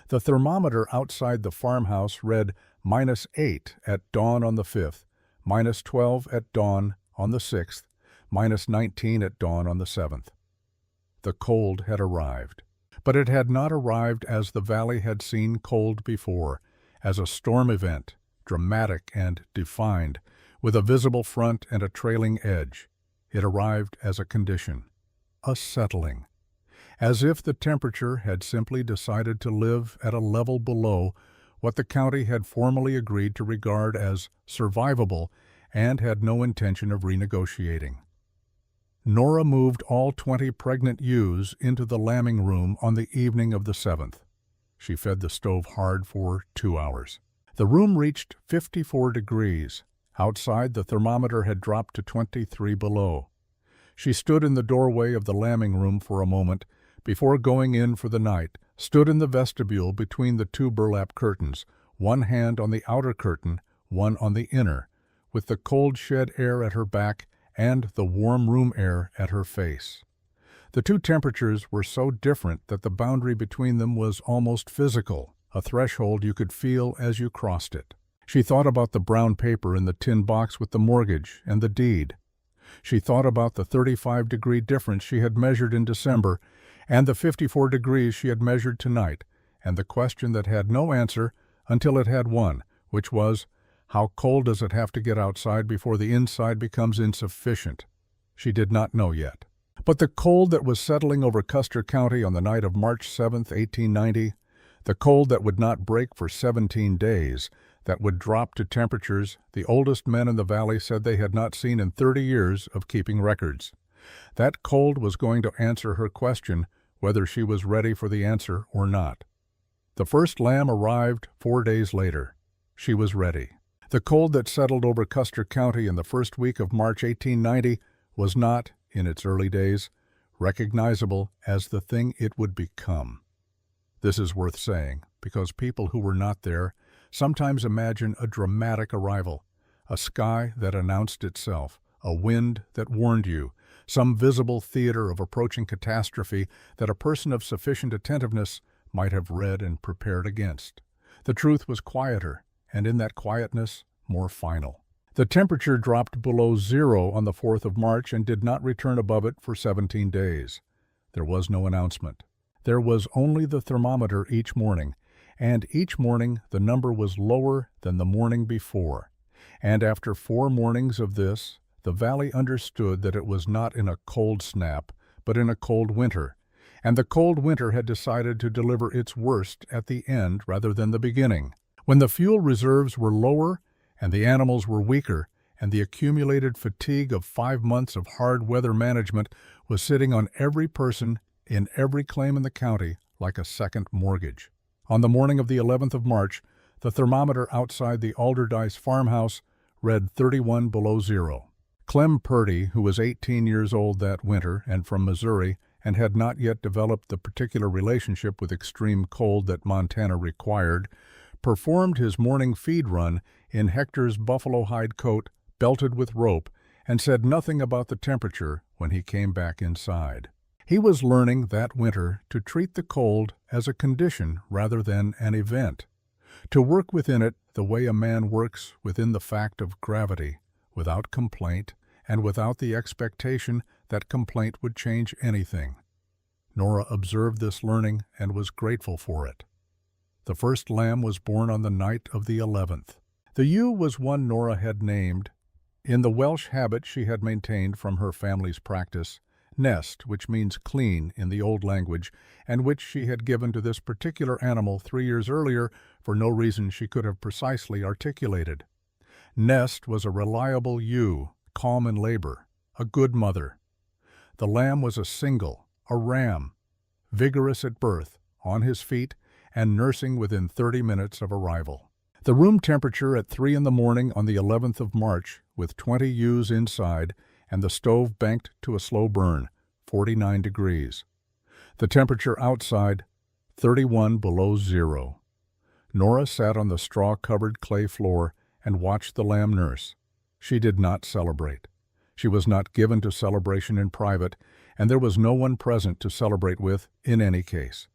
The thermometer outside the farmhouse read -8 at dawn on the 5th, -12 at dawn on the 6th, -19 at dawn on the 7th. The cold had arrived. But it had not arrived as the valley had seen cold before, as a storm event, dramatic and defined, with a visible front and a trailing edge. It arrived as a condition, a settling, as if the temperature had simply decided to live at a level below what the county had formally agreed to regard as survivable and had no intention of renegotiating. Nora moved all 20 pregnant ewes into the lambing room on the evening of the 7th. She fed the stove hard for 2 hours. The room reached 54 degrees. Outside, the thermometer had dropped to 23 below. She stood in the doorway of the lambing room for a moment before going in for the night, stood in the vestibule between the 2 burlap curtains, one hand on the outer curtain, one on the inner, with the cold shed air at her back and the warm room air at her face. The 2 temperatures were so different that the boundary between them was almost physical, a threshold you could feel as you crossed it. She thought about the brown paper in the tin box with the mortgage and the deed. She thought about the 35-degree difference she had measured in December and the 54 degrees she had measured tonight, and the question that had no answer until it had one, which was, how cold does it have to get outside before the inside becomes insufficient? She did not know yet. But the cold that was settling over Custer County on the night of March 7, 1890, the cold that would not break for 17 days, that would drop to temperatures the oldest men in the valley said they had not seen in 30 years of keeping records. That cold was going to answer her question whether she was ready for the answer or not. The first lamb arrived 4 days later. She was ready. The cold that settled over Custer County in the first week of March 1890 was not, in its early days, recognizable as the thing it would become. This is worth saying, because people who were not there sometimes imagine a dramatic arrival, a sky that announced itself, a wind that warned you, some visible theater of approaching catastrophe that a person of sufficient attentiveness might have read and prepared against. The truth was quieter, and in that quietness, more final. The temperature dropped below zero on the 4th of March and did not return above it for 17 days. There was no announcement. There was only the thermometer each morning, and each morning the number was lower than the morning before. And after 4 mornings of this, the valley understood that it was not in a cold snap, but in a cold winter, and the cold winter had decided to deliver its worst at the end rather than the beginning. When the fuel reserves were lower, and the animals were weaker, and the accumulated fatigue of 5 months of hard weather management was sitting on every person in every claim in the county like a second mortgage. On the morning of the 11th of March, the thermometer outside the Alderdice farmhouse read 31 below zero. Clem Purdy, who was 18 years old that winter and from Missouri and had not yet developed the particular relationship with extreme cold that Montana required, performed his morning feed run in Hector's buffalo hide coat belted with rope and said nothing about the temperature when he came back inside. He was learning that winter to treat the cold as a condition rather than an event, to work within it the way a man works within the fact of gravity, without complaint and without the expectation that complaint would change anything. Nora observed this learning and was grateful for it. The first lamb was born on the night of the 11th. The ewe was one Nora had named, in the Welsh habit she had maintained from her family's practice, nest, which means clean in the old language, and which she had given to this particular animal 3 years earlier for no reason she could have precisely articulated. Nest was a reliable ewe, calm in labor, a good mother. The lamb was a single, a ram, vigorous at birth, on his feet, and nursing within 30 minutes of arrival. The room temperature at 3 in the morning on the 11th of March, with 20 ewes inside, and the stove banked to a slow burn, 49 degrees. The temperature outside, 31 below zero. Nora sat on the straw-covered clay floor and watched the lamb nurse. She did not celebrate. She was not given to celebration in private, and there was no one present to celebrate with in any case.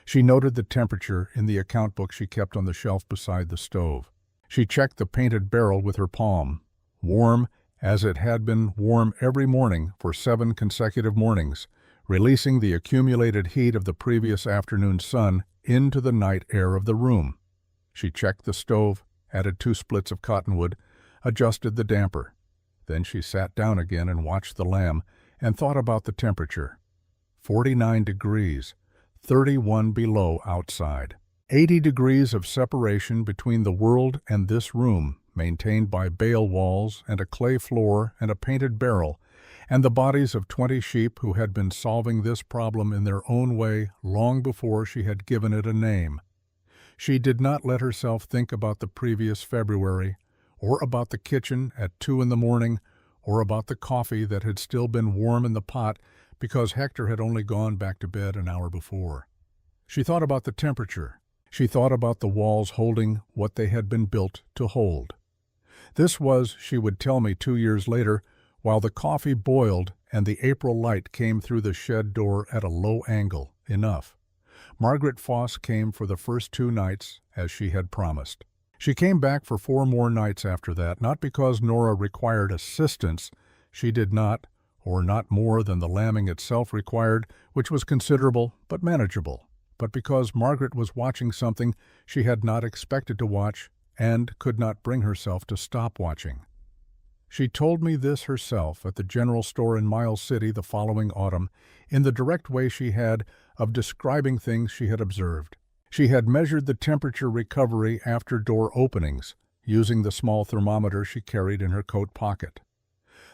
She noted the temperature in the account book she kept on the shelf beside the stove. She checked the painted barrel with her palm, warm as it had been warm every morning for 7 consecutive mornings, releasing the accumulated heat of the previous afternoon's sun into the night air of the room. She checked the stove, added 2 splits of cottonwood, adjusted the damper. Then she sat down again and watched the lamb and thought about the temperature. 49 degrees, 31 below outside. 80 degrees of separation between the world and this room, maintained by bale walls and a clay floor and a painted barrel, and the bodies of 20 sheep who had been solving this problem in their own way long before she had given it a name. She did not let herself think about the previous February, or about the kitchen at 2 in the morning, or about the coffee that had still been warm in the pot because Hector had only gone back to bed an hour before. She thought about the temperature. She thought about the walls holding what they had been built to hold. This was, she would tell me 2 years later, while the coffee boiled and the April light came through the shed door at a low angle, enough. Margaret Foss came for the first 2 nights, as she had promised. She came back for 4 more nights after that, not because Nora required assistance. She did not, or not more than the lambing itself required, which was considerable but manageable, but because Margaret was watching something she had not expected to watch and could not bring herself to stop watching. She told me this herself at the general store in Miles City the following autumn, in the direct way she had of describing things she had observed. She had measured the temperature recovery after door openings, using the small thermometer she carried in her coat pocket.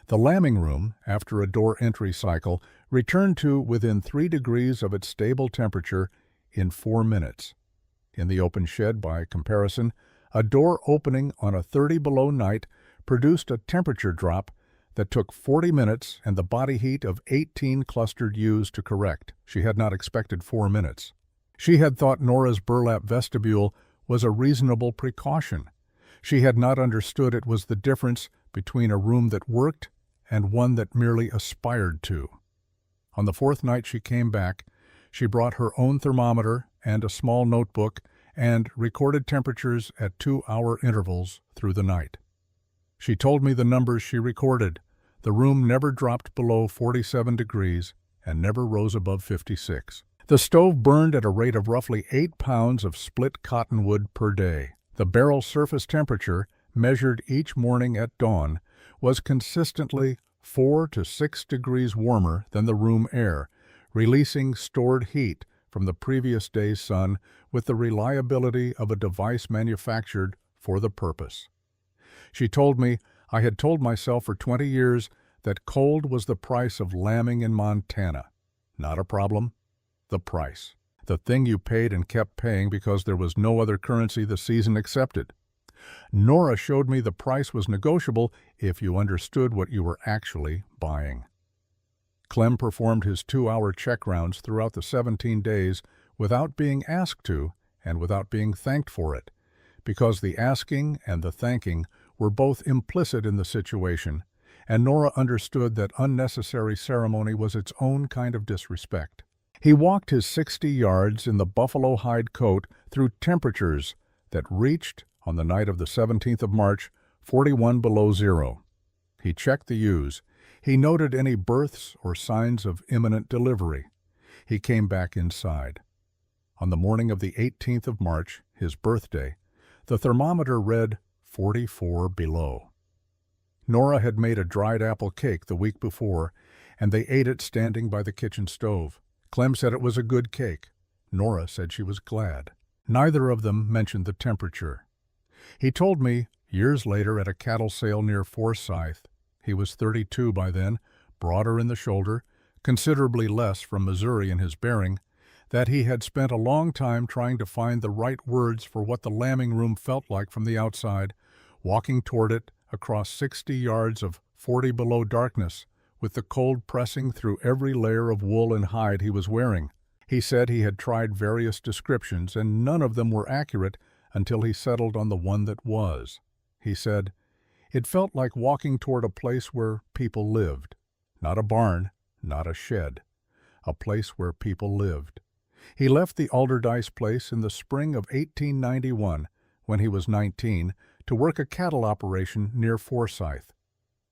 The lambing room, after a door entry cycle, returned to within 3 degrees of its stable temperature in 4 minutes. In the open shed, by comparison, a door opening on a 30 below night produced a temperature drop that took 40 minutes and the body heat of 18 clustered ewes to correct. She had not expected 4 minutes. She had thought Nora's burlap vestibule was a reasonable precaution. She had not understood it was the difference between a room that worked and one that merely aspired to. On the 4th night she came back, she brought her own thermometer and a small notebook and recorded temperatures at 2-hour intervals through the night. She told me the numbers she recorded. The room never dropped below 47 degrees and never rose above 56. The stove burned at a rate of roughly 8 pounds of split cottonwood per day. The barrel surface temperature, measured each morning at dawn, was consistently 4 to 6 degrees warmer than the room air, releasing stored heat from the previous day's sun with the reliability of a device manufactured for the purpose. She told me, I had told myself for 20 years that cold was the price of lambing in Montana. Not a problem. The price. The thing you paid and kept paying because there was no other currency the season accepted. Nora showed me the price was negotiable if you understood what you were actually buying. Clem performed his 2-hour check rounds throughout the 17 days without being asked to and without being thanked for it, because the asking and the thanking were both implicit in the situation, and Nora understood that unnecessary ceremony was its own kind of disrespect. He walked his 60 yards in the buffalo hide coat through temperatures that reached, on the night of the 17th of March, 41 below zero. He checked the ewes. He noted any births or signs of imminent delivery. He came back inside. On the morning of the 18th of March, his birthday, the thermometer read 44 below. Nora had made a dried apple cake the week before, and they ate it standing by the kitchen stove. Clem said it was a good cake. Nora said she was glad. Neither of them mentioned the temperature. He told me, years later at a cattle sale near Forsyth, he was 32 by then, broader in the shoulder, considerably less from Missouri in his bearing, that he had spent a long time trying to find the right words for what the lambing room felt like from the outside, walking toward it across 60 yards of 40 below darkness, with the cold pressing through every layer of wool and hide he was wearing. He said he had tried various descriptions, and none of them were accurate until he settled on the one that was. He said, it felt like walking toward a place where people lived. Not a barn, not a shed. A place where people lived. He left the Alderdice place in the spring of 1891, when he was 19, to work a cattle operation near Forsyth.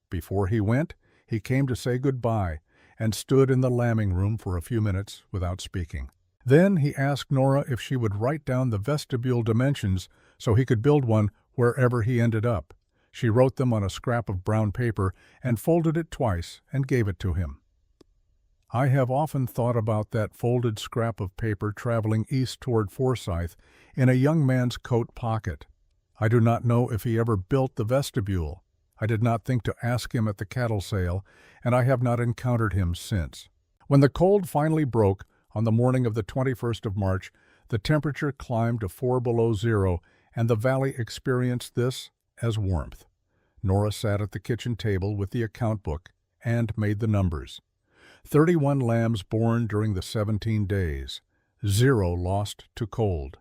Before he went, he came to say goodbye and stood in the lambing room for a few minutes without speaking. Then he asked Nora if she would write down the vestibule dimensions so he could build one wherever he ended up. She wrote them on a scrap of brown paper and folded it twice and gave it to him. I have often thought about that folded scrap of paper traveling east toward Forsyth in a young man's coat pocket. I do not know if he ever built the vestibule. I did not think to ask him at the cattle sale, and I have not encountered him since. When the cold finally broke, on the morning of the 21st of March, the temperature climbed to 4 below zero, and the valley experienced this as warmth. Nora sat at the kitchen table with the account book and made the numbers. 31 lambs born during the 17 days, 0 lost to cold.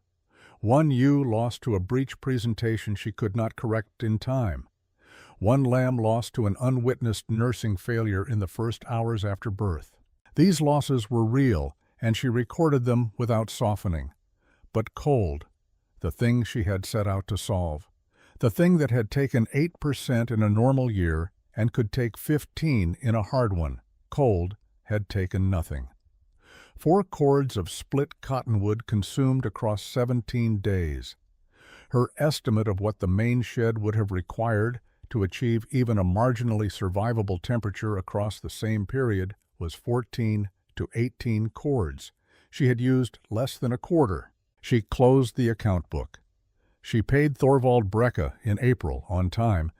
1 ewe lost to a breech presentation she could not correct in time. 1 lamb lost to an unwitnessed nursing failure in the first hours after birth. These losses were real, and she recorded them without softening. But cold, the thing she had set out to solve, the thing that had taken 8% in a normal year and could take 15 in a hard one, cold, had taken nothing. 4 cords of split cottonwood consumed across 17 days. Her estimate of what the main shed would have required to achieve even a marginally survivable temperature across the same period was 14 to 18 cords. She had used less than a quarter. She closed the account book. She paid Thorvald Brecka in April on time,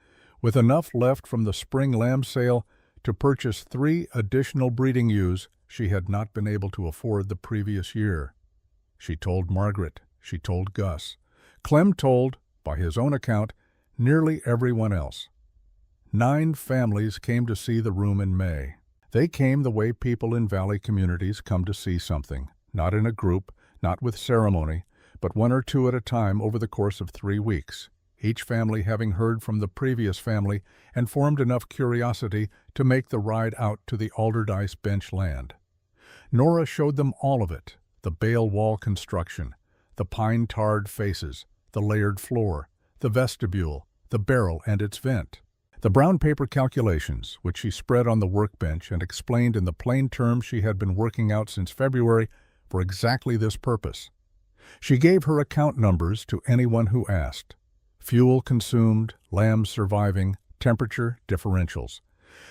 with enough left from the spring lamb sale to purchase 3 additional breeding ewes she had not been able to afford the previous year. She told Margaret. She told Gus. Clem told, by his own account, nearly everyone else. 9 families came to see the room in May. They came the way people in valley communities come to see something, not in a group, not with ceremony, but 1 or 2 at a time over the course of 3 weeks, each family having heard from the previous family and formed enough curiosity to make the ride out to the Alderdice bench land. Nora showed them all of it, the bale wall construction, the pine-tarred faces, the layered floor, the vestibule, the barrel and its vent. The brown paper calculations, which she spread on the workbench and explained in the plain terms she had been working out since February for exactly this purpose. She gave her account numbers to anyone who asked. Fuel consumed, lambs surviving, temperature differentials.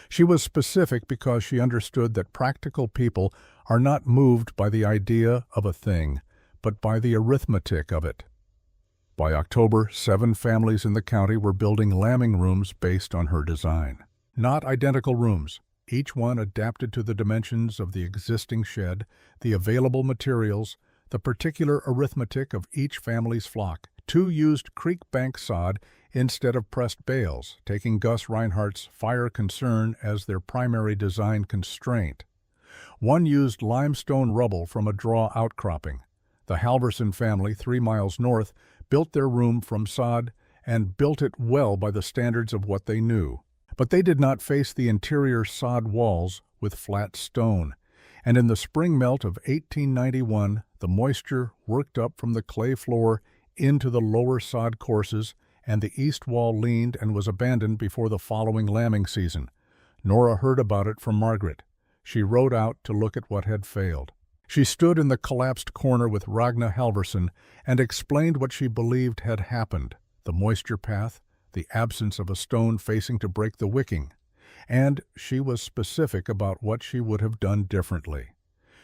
She was specific because she understood that practical people are not moved by the idea of a thing, but by the arithmetic of it. By October, 7 families in the county were building lambing rooms based on her design. Not identical rooms, each one adapted to the dimensions of the existing shed, the available materials, the particular arithmetic of each family's flock. 2 used creek bank sod instead of pressed bales, taking Gus Reinhardt's fire concern as their primary design constraint. 1 used limestone rubble from a draw outcropping. The Halverson family, 3 miles north, built their room from sod and built it well by the standards of what they knew. But they did not face the interior sod walls with flat stone, and in the spring melt of 1891, the moisture worked up from the clay floor into the lower sod courses, and the east wall leaned and was abandoned before the following lambing season. Nora heard about it from Margaret. She rode out to look at what had failed. She stood in the collapsed corner with Ragna Halverson and explained what she believed had happened: the moisture path, the absence of a stone facing to break the wicking. And she was specific about what she would have done differently.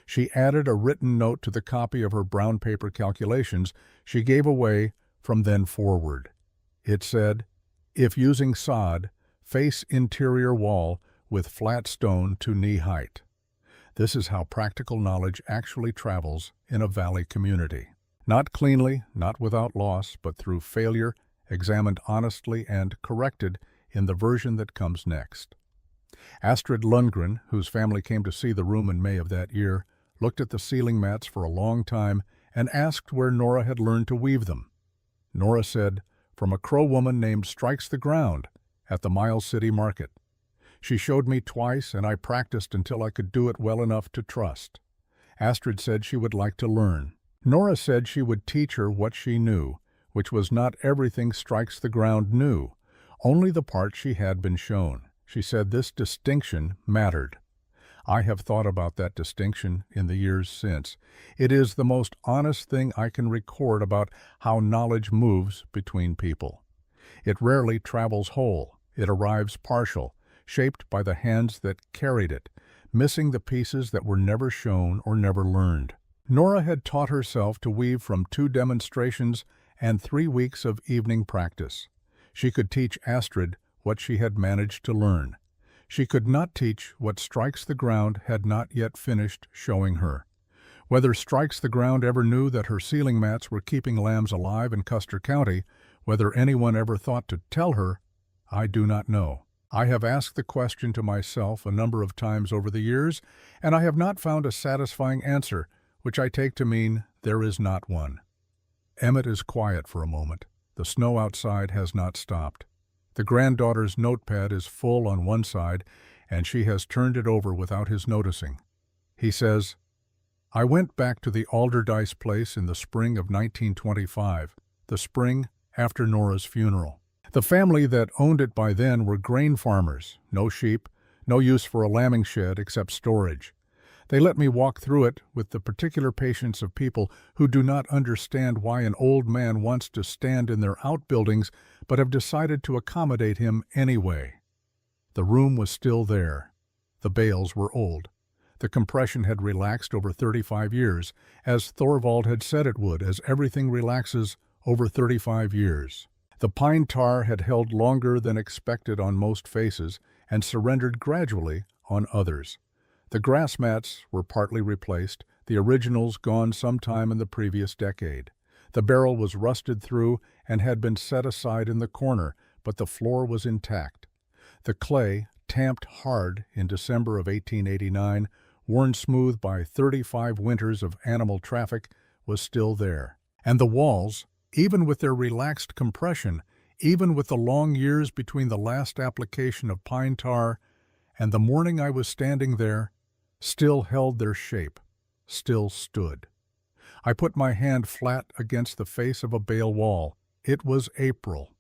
She added a written note to the copy of her brown paper calculations she gave away from then forward. It said, "If using sod, face interior wall with flat stone to knee height." This is how practical knowledge actually travels in a valley community. Not cleanly, not without loss, but through failure, examined honestly and corrected in the version that comes next. Astrid Lundgren, whose family came to see the room in May of that year, looked at the ceiling mats for a long time and asked where Nora had learned to weave them. Nora said, "From a Crow woman named Strikes the Ground at the Miles City Market. She showed me twice and I practiced until I could do it well enough to trust." Astrid said she would like to learn. Nora said she would teach her what she knew, which was not everything Strikes the Ground knew, only the part she had been shown. She said this distinction mattered. I have thought about that distinction in the years since. It is the most honest thing I can record about how knowledge moves between people. It rarely travels whole. It arrives partial, shaped by the hands that carried it, missing the pieces that were never shown or never learned. Nora had taught herself to weave from 2 demonstrations and 3 weeks of evening practice. She could teach Astrid what she had managed to learn. She could not teach what Strikes the Ground had not yet finished showing her. Whether Strikes the Ground ever knew that her ceiling mats were keeping lambs alive in Custer County, whether anyone ever thought to tell her, I do not know. I have asked the question to myself a number of times over the years, and I have not found a satisfying answer, which I take to mean there is not one. Emmett is quiet for a moment. The snow outside has not stopped. The granddaughter's notepad is full on one side, and she has turned it over without his noticing. He says, "I went back to the Alderdice place in the spring of 1925, the spring after Nora's funeral. The family that owned it by then were grain farmers, no sheep, no use for a lambing shed except storage. They let me walk through it with the particular patience of people who do not understand why an old man wants to stand in their outbuildings but have decided to accommodate him anyway. The room was still there. The bales were old. The compression had relaxed over 35 years, as Thorvald had said it would, as everything relaxes over 35 years. The pine tar had held longer than expected on most faces and surrendered gradually on others. The grass mats were partly replaced, the originals gone sometime in the previous decade. The barrel was rusted through and had been set aside in the corner, but the floor was intact. The clay, tamped hard in December of 1889, worn smooth by 35 winters of animal traffic, was still there. And the walls, even with their relaxed compression, even with the long years between the last application of pine tar and the morning I was standing there, still held their shape, still stood. I put my hand flat against the face of a bale wall. It was April.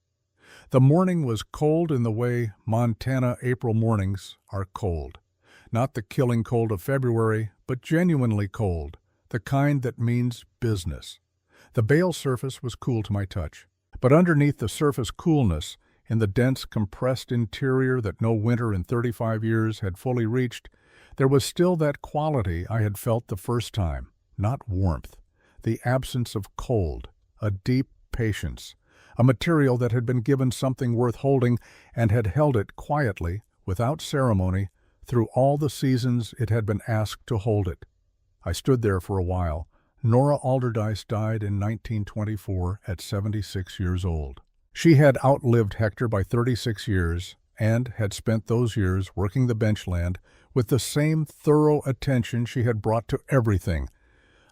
The morning was cold in the way Montana April mornings are cold. Not the killing cold of February, but genuinely cold, the kind that means business. The bale surface was cool to my touch, but underneath the surface coolness, in the dense, compressed interior that no winter in 35 years had fully reached, there was still that quality I had felt the first time, not warmth, the absence of cold, a deep patience, a material that had been given something worth holding and had held it quietly, without ceremony, through all the seasons it had been asked to hold it. I stood there for a while. Nora Alderdice died in 1924 at 76 years old. She had outlived Hector by 36 years and had spent those years working the benchland with the same thorough attention she had brought to everything,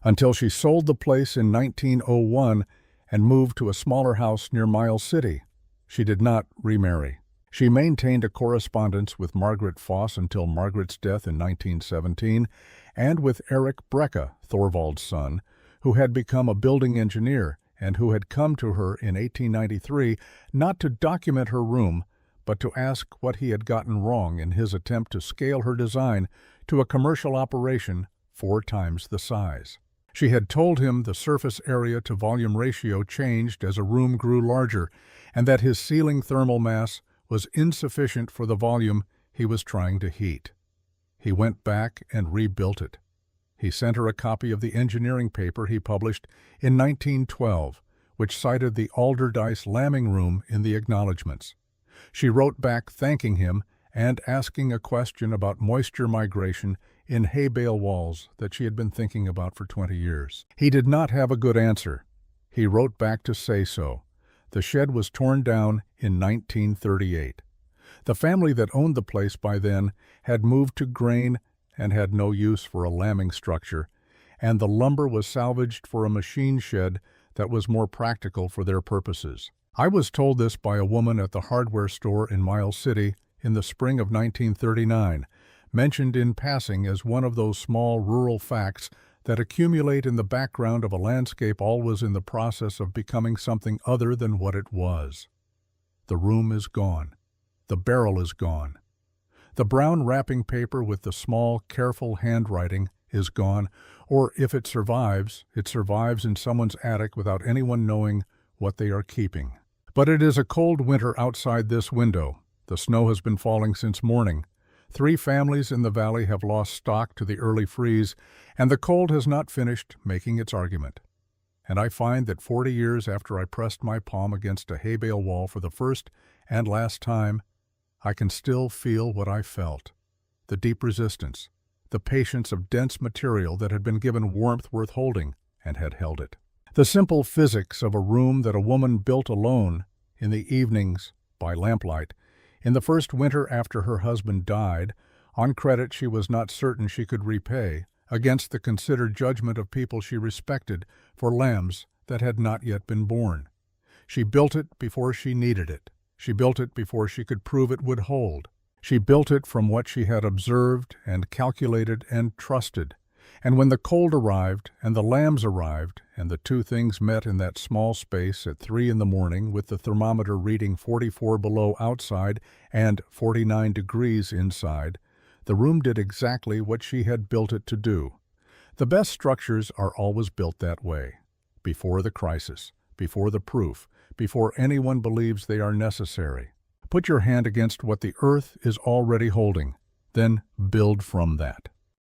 until she sold the place in 1901 and moved to a smaller house near Miles City. She did not remarry. She maintained a correspondence with Margaret Foss until Margaret's death in 1917, and with Eric Brecka, Thorvald's son, who had become a building engineer and who had come to her in 1893 not to document her room, but to ask what he had gotten wrong in his attempt to scale her design to a commercial operation 4 times the size. She had told him the surface area to volume ratio changed as a room grew larger, and that his ceiling thermal mass was insufficient for the volume he was trying to heat. He went back and rebuilt it. He sent her a copy of the engineering paper he published in 1912, which cited the Alderdice lambing room in the acknowledgments. She wrote back thanking him and asking a question about moisture migration in hay bale walls that she had been thinking about for 20 years. He did not have a good answer. He wrote back to say so. The shed was torn down in 1938. The family that owned the place by then had moved to grain and had no use for a lambing structure, and the lumber was salvaged for a machine shed that was more practical for their purposes. I was told this by a woman at the hardware store in Miles City in the spring of 1939, mentioned in passing as one of those small rural facts that accumulate in the background of a landscape always in the process of becoming something other than what it was. The room is gone. The barrel is gone. The brown wrapping paper with the small, careful handwriting is gone, or if it survives in someone's attic without anyone knowing what they are keeping. But it is a cold winter outside this window. The snow has been falling since morning. 3 families in the valley have lost stock to the early freeze, and the cold has not finished making its argument. And I find that 40 years after I pressed my palm against a hay bale wall for the first and last time, I can still feel what I felt. The deep resistance, the patience of dense material that had been given warmth worth holding and had held it. The simple physics of a room that a woman built alone in the evenings by lamplight in the first winter after her husband died, on credit she was not certain she could repay, against the considered judgment of people she respected for lambs that had not yet been born. She built it before she needed it. She built it before she could prove it would hold. She built it from what she had observed and calculated and trusted. And when the cold arrived and the lambs arrived, and the 2 things met in that small space at 3 in the morning with the thermometer reading 44 below outside and 49 degrees inside, the room did exactly what she had built it to do. The best structures are always built that way, before the crisis, before the proof, before anyone believes they are necessary. Put your hand against what the earth is already holding, then build from that.